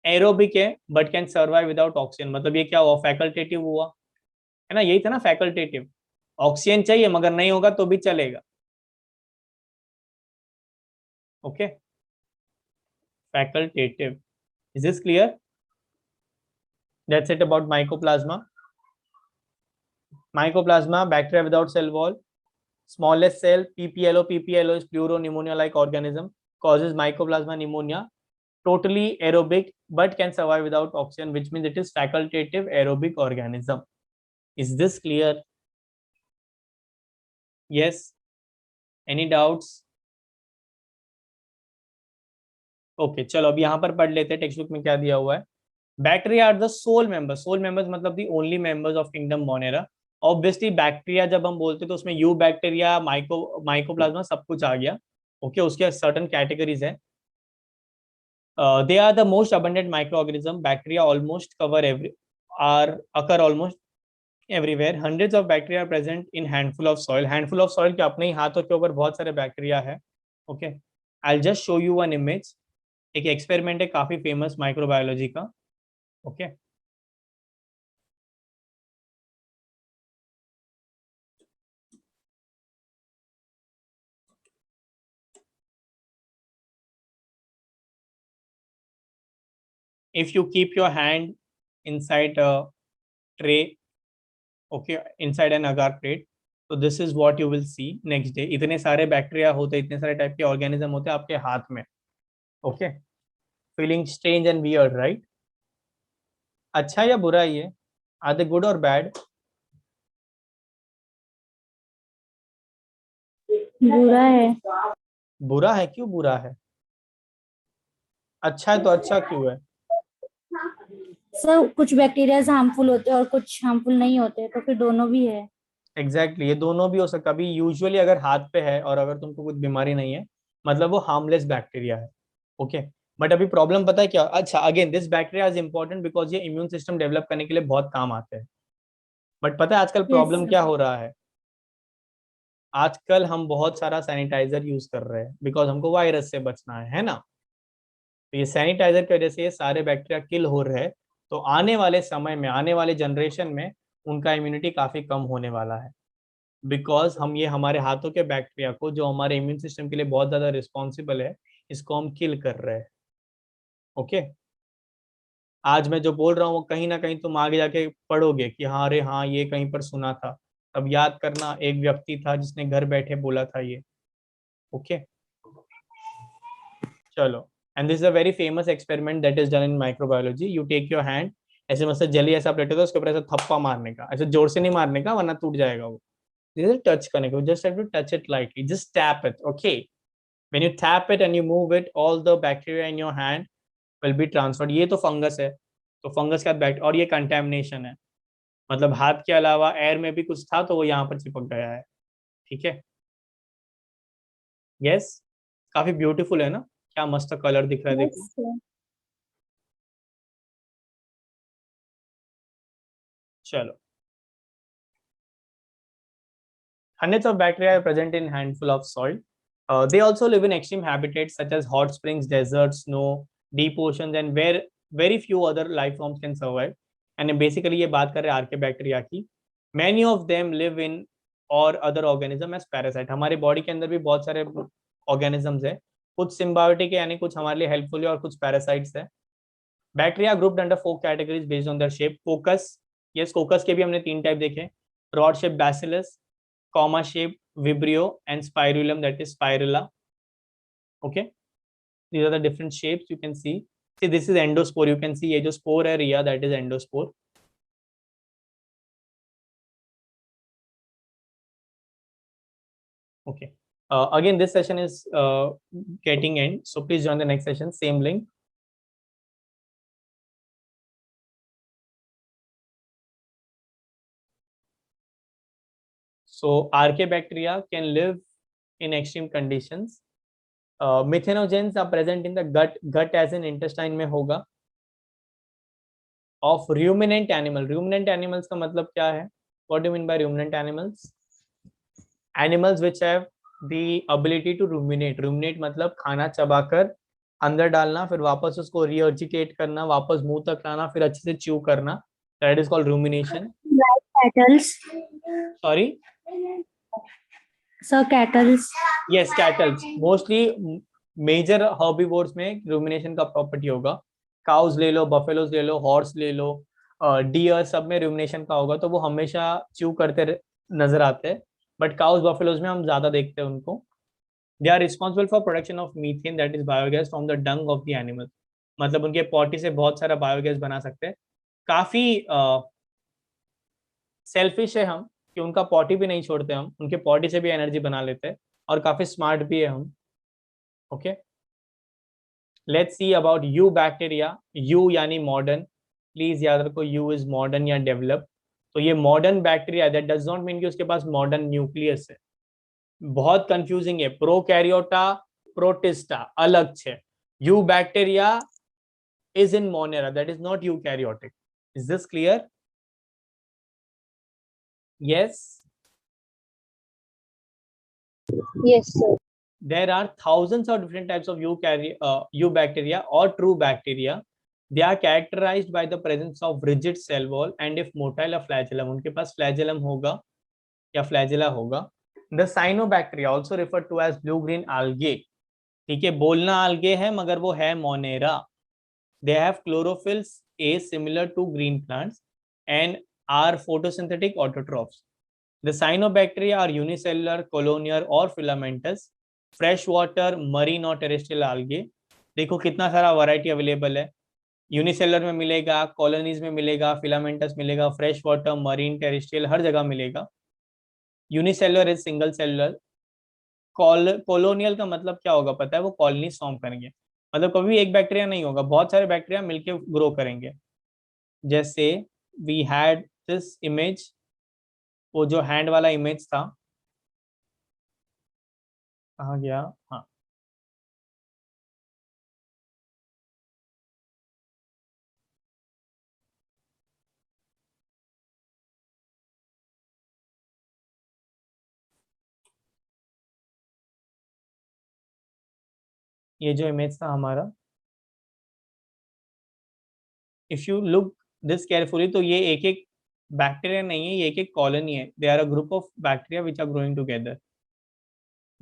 एरोबिक है but can survive without oxygen. मतलब ये क्या हुआ? फैकल्टेटिव हुआ है ना, यही था ना फैकल्टेटिव। ऑक्सीजन चाहिए मगर नहीं होगा तो भी चलेगा। Okay, facultative. Is this clear? That's it about mycoplasma. Mycoplasma, bacteria without cell wall, smallest cell, PPLO. PPLO is pleuropneumonia like organism, causes mycoplasma pneumonia, totally aerobic but can survive without oxygen, which means it is facultative aerobic organism. Is this clear? Yes, any doubts? Okay, चलो अब यहाँ पर पढ़ लेते हैं text book में क्या दिया हुआ है। Bacteria are the sole members. Sole members मतलब the only members of kingdom Monera. Obviously bacteria जब हम बोलते हैं तो उसमें यू बैक्टीरिया, माइकोप्लाज्मा सब कुछ आ गया। ओके, उसके सर्टन कैटेगरीज है। They are the most abundant micro organism. Bacteria almost cover occur almost everywhere. Hundreds of bacteria present in handful of soil. Handful of soil के अपने ही हाथों के ऊपर बहुत सारे बैक्टीरिया है। Okay, I just show you one image. एक experiment है काफी फेमस माइक्रोबायोलॉजी का। Okay, if you keep your hand inside a tray, okay, inside an agar plate, so this is what you will see next day. इतने सारे bacteria होते हैं, इतने सारे टाइप के ऑर्गेनिज्म होते हैं आपके हाथ में। Okay, feeling strange and weird, right? अच्छा या बुरा ये? आर दे गुड और बैड? बुरा है। बुरा है? क्यों बुरा है? अच्छा है तो अच्छा क्यों है? सर कुछ बैक्टीरिया हार्मफुल होते हैं और कुछ हार्मफुल नहीं होते, तो फिर दोनों भी है। एग्जैक्टली ये दोनों भी हो सकता है। अभी यूजुअली अगर हाथ पे है और अगर तुमको कुछ बीमारी नहीं है, मतलब वो हार्मलेस बैक्टीरिया है। ओके, बट अभी प्रॉब्लम पता है क्या? अच्छा, again this bacteria is important because ये इम्यून सिस्टम डेवलप करने के लिए बहुत काम आते हैं। बट पता है आजकल Yes, प्रॉब्लम sir. क्या हो रहा है? आजकल हम बहुत सारा सैनिटाइजर यूज कर रहे हैं बिकॉज हमको वायरस से बचना है ना? तो ये सैनिटाइजर की वजह से ये सारे बैक्टीरिया किल हो रहे हैं। तो आने वाले समय में, आने वाले जनरेशन में उनका इम्यूनिटी काफी कम होने वाला है, बिकॉज हम ये हमारे हाथों के बैक्टीरिया को, जो हमारे इम्यून सिस्टम के लिए बहुत ज्यादा रिस्पॉन्सिबल है, इसको हम किल कर रहे हैं। ओके, आज मैं जो बोल रहा हूँ वो कहीं ना कहीं तुम आगे जाके पढ़ोगे कि हाँ, अरे हाँ, ये कहीं पर सुना था। तब याद करना एक व्यक्ति था जिसने घर बैठे बोला था ये। ओके, चलो। And this is a very famous experiment that is done in microbiology. You take your hand, ऐसे मतलब जेली ऐसा प्लेट होता है, उसके ऊपर ऐसा थप्पा मारने का, ऐसे जोर से नहीं मारने का वरना टूट जाएगा वो। टच करने को, just have to touch it lightly, just tap it. Okay, when you tap it and you move it, all the bacteria in your hand will be transferred. ये तो फंगस है, तो फंगस का बैक्ट, और ये कंटेमिनेशन है, मतलब हाथ के अलावा एयर में भी कुछ था तो वो यहाँ पर चिपक गया है। ठीक है, यस, काफी ब्यूटीफुल है ना? क्या मस्त कलर दिख रहा है, देखो। Yes, sir. चलो, hundreds of bacteria are present in handful of soil. They also live in extreme habitats such as hot springs, deserts, snow, deep oceans, and where very few other life forms can survive. And basically ये बात कर रहे हैं आर्केबैक्टीरिया की। Many of them live in or other organism as parasite. हमारे body के अंदर भी बहुत सारे ऑर्गेनिजम्स है, कुछ सिम्बायोटिक है यानी कुछ हमारे लिए हेल्पफुल है, और कुछ पैरासाइट्स है। Bacteria grouped under 4 categories based on their shape. कोकस, yes, कोकस के भी हमने 3 टाइप देखे। Rod shape bacillus, comma shape vibrio, and spirulum, that is spirilla. Okay, these are the different shapes you can see. See, this is endospore, you can see ये जो spore है रिया, that is endospore. Okay, again this session is getting end, so please join the next session, same link. So archaebacteria can live in extreme conditions. Methanogens are present in the gut as in intestine में होगा, of ruminant animal. Ruminant animals का मतलब क्या है? What do you mean by ruminant animals? Animals which have the ability to ruminate. Ruminate मतलब खाना चबाकर अंदर डालना, फिर वापस उसको regurgitate करना, वापस मुंह तक लाना, फिर अच्छे से chew करना. That is called rumination. Like cattles. Sorry? So cattles. Yes, cattle. Mostly major herbivores में rumination का property होगा. Cows ले लो, buffaloes ले लो, horse ले लो, deer, सब में rumination का होगा, तो वो हमेशा chew करते नजर आते हैं। बट cows, buffaloes में हम ज्यादा देखते हैं उनको। They are responsible for production of methane, that is biogas from the dung of the animal. मतलब उनके पॉटी से बहुत सारा बायोगैस बना सकते हैं। काफी सेल्फिश है हम कि उनका पॉटी भी नहीं छोड़ते, हम उनके पॉटी से भी एनर्जी बना लेते हैं, और काफी स्मार्ट भी है हम। Okay, let's see about you bacteria. You यानी मॉडर्न, प्लीज याद रखो, यू इज मॉडर्न या डेवलप। तो ये modern bacteria, that does not mean कि उसके पास मॉडर्न न्यूक्लियस है। बहुत कंफ्यूजिंग है, प्रोकैरियोटा प्रोटिस्टा अलग है। You bacteria is in Monera, that is not eukaryotic. Is this clear? Yes. Yes, sir. There are thousands of different types of eubacteria or true bacteria. They are characterized by the presence of rigid cell wall and if motile a flagellum. उनके पास flagellum होगा या flagella होगा. The cyanobacteria, also referred to as blue green algae. ठीक है, बोलना algae है मगर वो है Monera. They have chlorophyll A similar to green plants and are photosynthetic autotrophs. The cyanobacteria are unicellular, colonial or filamentous, freshwater, marine or terrestrial algae. देखो कितना सारा वैरायटी अवेलेबल है। यूनिसेलर में मिलेगा, कॉलोनीज में मिलेगा, फिलामेंटस मिलेगा, फ्रेश वाटर, मरीन, टेरेस्ट्रियल, हर जगह मिलेगा। Unicellular is single cellular. Colonial का मतलब क्या होगा पता है? वो कॉलोनी फॉर्म करेंगे, मतलब कभी एक बैक्टीरिया नहीं होगा, बहुत सारे बैक्टीरिया मिलके ग्रो करेंगे। जैसे वी हैड दिस इमेज, वो जो हैंड वाला इमेज था, कहाँ गया? हाँ, ये जो इमेज था हमारा, if you look this carefully, तो ये एक एक बैक्टीरिया नहीं है, ये एक एक कॉलोनी है. They are a group of bacteria which are growing together.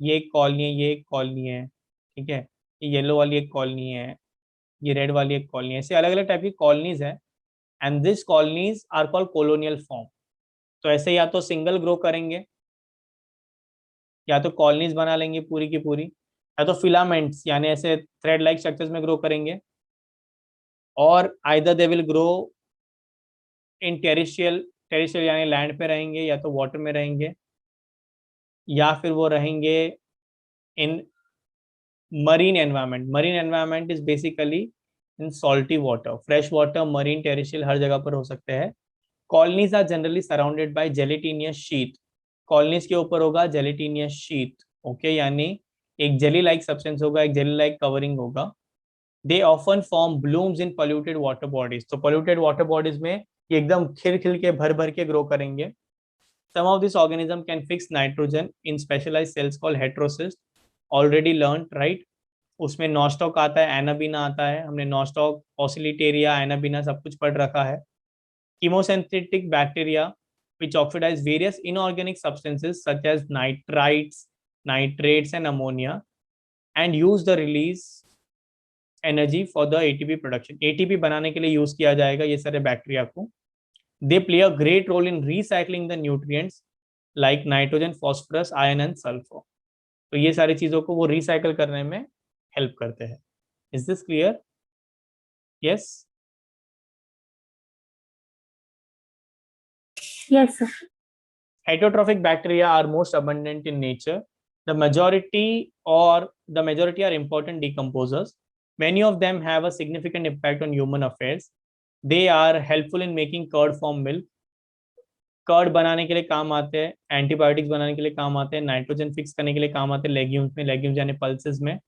ये एक कॉलोनी है, ये एक कॉलोनी है, ठीक है. ये येलो वाली एक कॉलोनी है, ये रेड वाली एक कॉलोनी है. ऐसे अलग अलग टाइप की कॉलोनीज है. And this colonies are called colonial form. तो ऐसे या तो सिंगल ग्रो करेंगे, या तो कॉलोनीज बना लेंगे पूरी की पूरी, या तो फिलामेंट्स यानी ऐसे थ्रेड लाइक स्ट्रक्चर्स में ग्रो करेंगे, और either they will grow in terrestrial. Terrestrial यानी लैंड पे रहेंगे, या तो वाटर में रहेंगे, या फिर वो रहेंगे in marine environment. Marine environment is basically in salty water, fresh water, marine, terrestrial हर जगह पर हो सकते हैं. Colonies are generally surrounded by gelatinous sheath. Colonies के ऊपर होगा जेलेटिनियस शीथ, ओके, यानी एक जेली लाइक सब्सटेंस होगा, एक जेली लाइक कवरिंग होगा. They often form blooms in polluted water bodies. तो पोल्यूटेड वाटर बॉडीज में ये एकदम खिल खिल के भर भर के ग्रो करेंगे. Some of this organism can fix nitrogen in specialised cells called heterocyst. Already learn, right. उसमें नॉस्टॉक आता है, एनाबिना आता है. हमने नॉस्टॉक, ऑसिलिटेरिया, एनाबिना सब कुछ पढ़ रखा है. Chemosynthetic bacteria which oxidize various inorganic substances such as nitrites, nitrates and ammonia, and use the release energy for the ATP production. ATP बनाने के लिए यूज किया जाएगा ये सारे बैक्टीरिया को. They play a great role in recycling the nutrients like nitrogen, phosphorus, iron and sulfur. तो ये सारी चीजों को वो रिसाइकल करने में हेल्प करते हैं. Is this clear? Yes. Yes, sir. Heterotrophic bacteria are most abundant in nature. The majority are important decomposers. Many of them have a significant impact on human affairs. They are helpful in making curd from milk. Curd बनाने के लिए काम आते हैं, antibiotics बनाने के लिए काम आते हैं, नाइट्रोजन फिक्स करने के लिए काम आते हैं लेग्यूम्स में, लेग्यूम्स यानी पल्सेस में.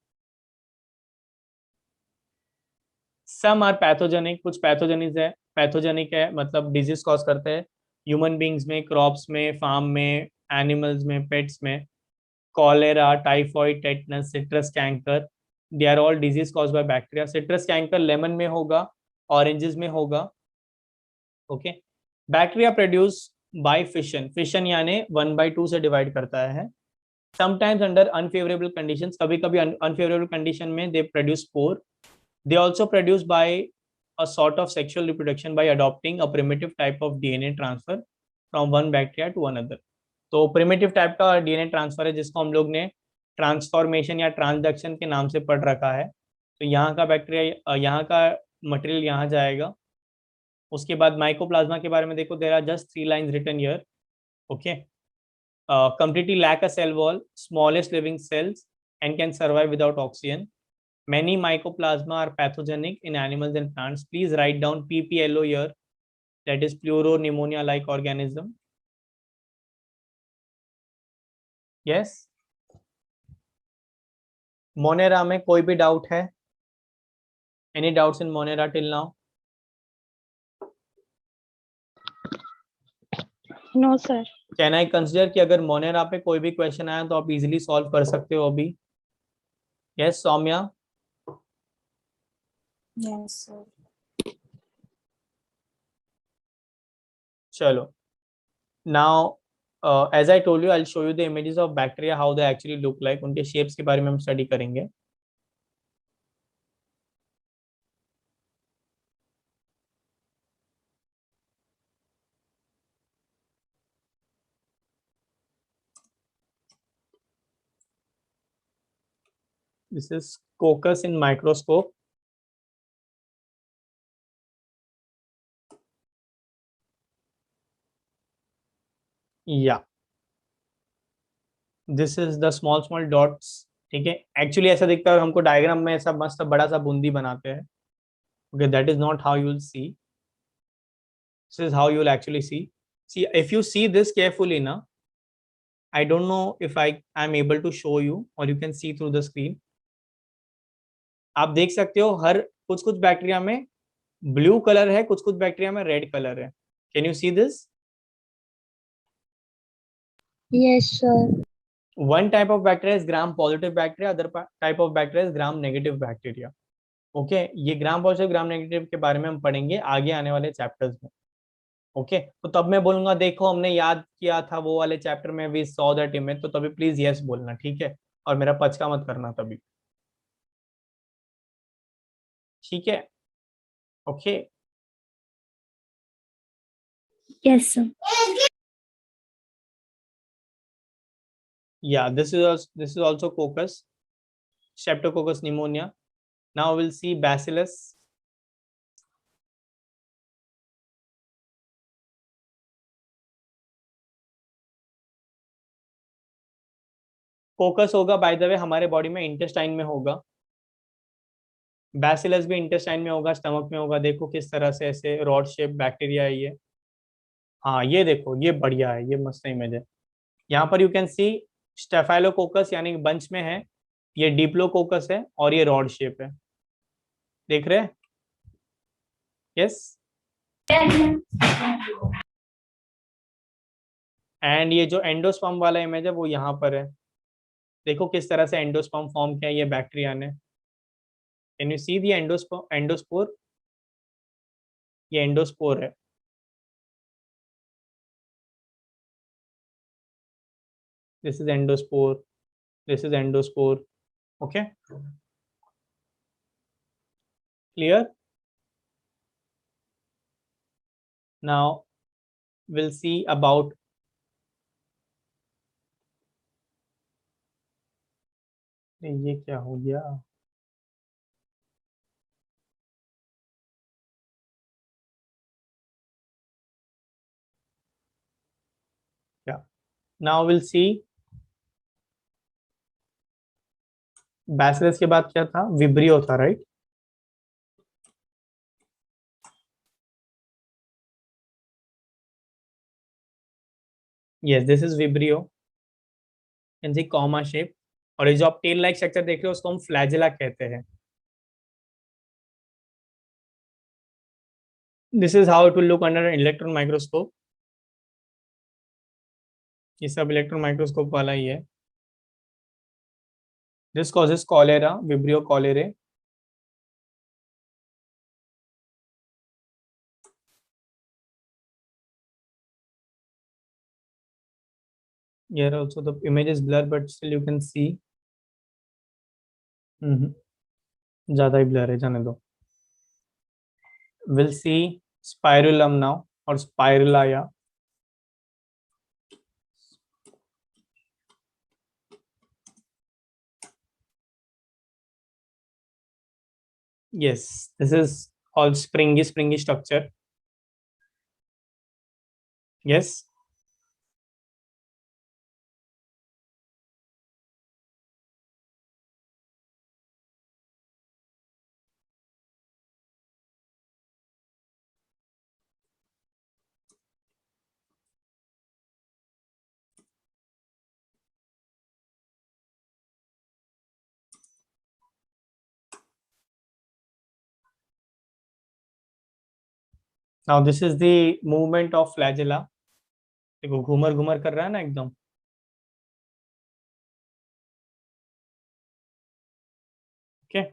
सम आर पैथोजेनिक, कुछ पैथोजेनिक है मतलब डिजीज कॉज करते हैं ह्यूमन बींग्स में, क्रॉप्स में, फार्म में, एनिमल्स में, पेट्स में. Cholera, typhoid, tetanus, citrus canker, they are all disease cause by bacteria. Citrus canker lemon में होगा, ऑरेंजेस में होगा, okay. Bacteria produce by fission. Fission यानी 1/2 से डिवाइड करता है. समटाइम्स अंडर अनफेवरेबल कंडीशंस, कभी कभी अनफेवरेबल कंडीशन में they produce spore. They also produce by a sort of sexual reproduction by adopting a primitive type of DNA transfer from one bacteria to another. तो primitive type का DNA transfer है जिसको हम लोग ने transformation या transduction के नाम से पढ़ रखा है. तो यहाँ का बैक्टीरिया, यहाँ का मटेरियल यहाँ जाएगा. उसके बाद माइकोप्लाज्मा के बारे में देखो, there are just 3 lines written here, okay. Completely lack a cell wall, smallest living cells and can survive without oxygen. Many mycoplasma are pathogenic in animals and plants. Please write down PPLO here, that is pneumonia like organism. Yes. Monera में कोई भी doubt है? Any doubts in Monera till now? No, sir. Can I consider कि अगर Monera पे कोई भी question आया तो आप इजीली सॉल्व कर सकते हो अभी? Yes, Saumya. Yes, sir. Chalo. Now, as I told you, I'll show you the images of bacteria, how they actually look like. उनके shapes के बारे में हम study करेंगे. This is coccus in microscope. Yeah. This is the small dots. ठीक है. Actually ऐसा दिखता है और हमको डायग्राम में ऐसा मस्त बड़ा सा बूंदी बनाते हैं. Okay, that is not how you will see. This is how you will actually see. See, if you see this carefully now, I don't know if I am able to show you or you can see through the screen. आप देख सकते हो हर कुछ कुछ bacteria में blue colour है, कुछ कुछ बैक्टीरिया में रेड कलर है. Can you see this? Yes, sir. One type of bacteria is gram positive bacteria, other type of bacteria is gram negative bacteria. Okay ये ग्राम पॉजिटिव ग्राम नेगेटिव के बारे में हम पढ़ेंगे आगे आने वाले चैप्टर्स में. ओके तो तब मैं बोलूंगा देखो हमने याद किया था वो वाले चैप्टर में, वी सॉ दैट इमेज, तो तभी प्लीज यस बोलना, ठीक है, और मेरा पचका मत करना तभी, ठीक है. Okay Yes, sir. yeah, this is also coccus, streptococcus pneumonia. Now we'll see bacillus. कोकस होगा बाय द वे हमारे बॉडी में इंटेस्टाइन में होगा, बैसिलस भी इंटेस्टाइन में होगा, स्टमक में होगा. देखो किस तरह से ऐसे रॉड शेप बैक्टीरिया है ये. हाँ ये देखो ये बढ़िया है, ये मस्त इमेज है. यहाँ पर यू कैन सी स्टेफाइलोकोकस यानी बंच में है, ये डिप्लोकोकस है और ये रॉड शेप है, देख रहे हैं? यस. एंड ये जो एंडोस्पर्म वाला इमेज है वो यहाँ पर है. देखो किस तरह से एंडोस्पर्म फॉर्म किया ये बैक्टीरिया ने. Can you see the endospore? ये एंडोस्पोर है. This is endospore, this is endospore. Okay clear? Now we'll see about ये क्या हो गया. क्या नाउ विल सी बैसिलस के बाद क्या था, विब्रियो था, right? Yes this is vibrio, can C comma shape. और ये जो आप टेल लाइक स्ट्रक्चर देख रहे हो उसको हम फ्लैजेला कहते हैं. This is how it will look under electron microscope. ये सब इलेक्ट्रॉन माइक्रोस्कोप वाला ही है. This causes cholera, vibrio कॉलेरे. Here also the image is blur but still you can see. ज्यादा ही ब्लर है, जाने दो. We'll see spirulum now or spirula. Yes, this is all springy structure. Yes. Now this is the movement of flagella. देखो घूमर घूमर कर रहा है ना एकदम. Okay.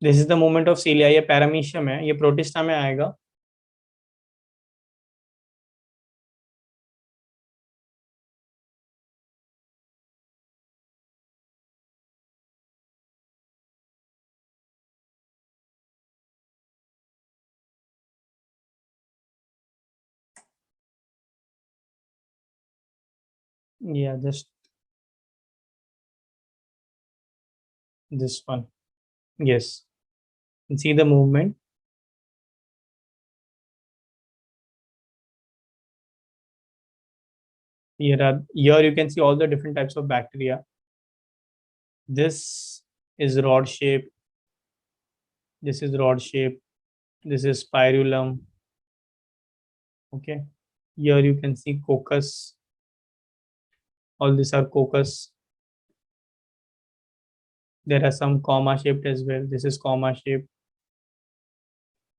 This is the movement of cilia. ये पैरामीशियम है, ये प्रोटिस्टा में आएगा. Yeah, just this one. Yes, you can see the movement. Here you can see all the different types of bacteria. This is rod shape. This is rod shape. This is spirulum. Okay, here you can see coccus. All these are coccus. There are some comma shaped as well. This is comma shape.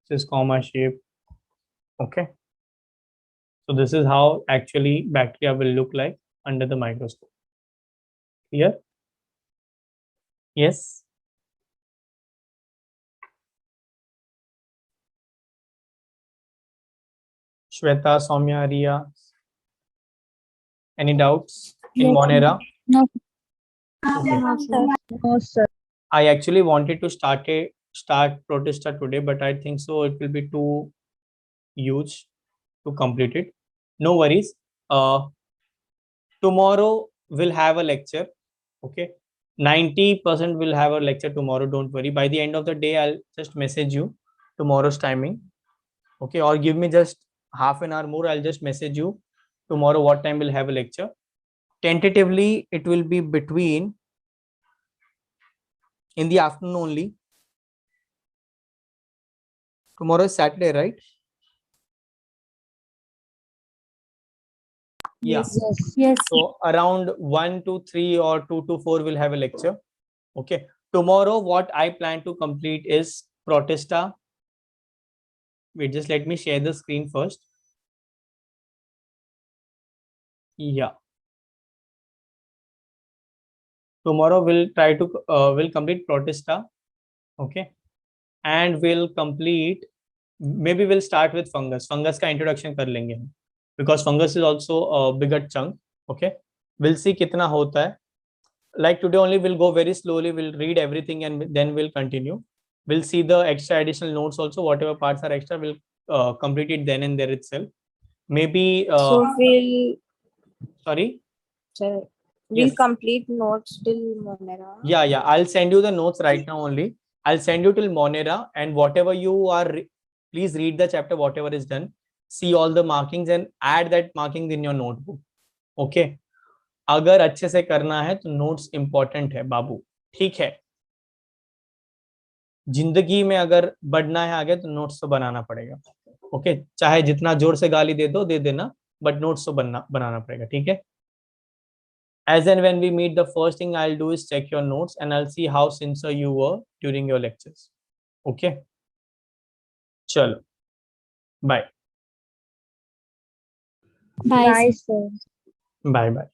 This is comma shape. Okay, so this is how actually bacteria will look like under the microscope. Clear? Yes. Shweta, Soumya, Riya. Any doubts in Yes. Monera? No. Okay. No, sir. No, sir. I actually wanted to start Protista today, but I think so it will be too huge to complete it. No worries. Tomorrow we'll have a lecture. Okay. 90% will have a lecture tomorrow. Don't worry. By the end of the day, I'll just message you tomorrow's timing. Okay. Or give me just half an hour more. I'll just message you tomorrow what time we'll have a lecture. Tentatively, it will be between in the afternoon only. Tomorrow is Saturday, right? Yeah. Yes. Yes. So around 1 to 3 or 2 to 4 will have a lecture. Okay. Tomorrow, what I plan to complete is Protista. Wait, just let me share the screen first. Yeah. Tomorrow we'll try to we'll complete Protista. Okay. And we'll complete, maybe we'll start with fungus. Fungus ka introduction kar lenge hum, because fungus is also a bigger chunk. Okay. We'll see kitna hota hai. Like today only we'll go very slowly. We'll read everything and then we'll continue. We'll see the extra additional notes also. Whatever parts are extra, we'll complete it then and there itself. Maybe. So we'll Sorry. we'll Yes. complete notes till Monera. Yeah. I'll send you the notes right now only. I'll send you till Monera, and whatever you are, please read the chapter, whatever is done. See all the markings and add that markings in your notebook. Okay. अगर अच्छे से करना है तो notes important है बाबू. ठीक है. जिंदगी में अगर बढ़ना है आगे तो नोट्स तो बनाना पड़ेगा. ओके. चाहे जितना जोर से गाली दे दो, दे देना, बट नोट्स तो बनाना पड़ेगा. ठीक है. As and when we meet, the first thing I'll do is check your notes and I'll see how sincere you were during your lectures. Okay. Chalo. Bye. Bye. Bye, sir. Bye.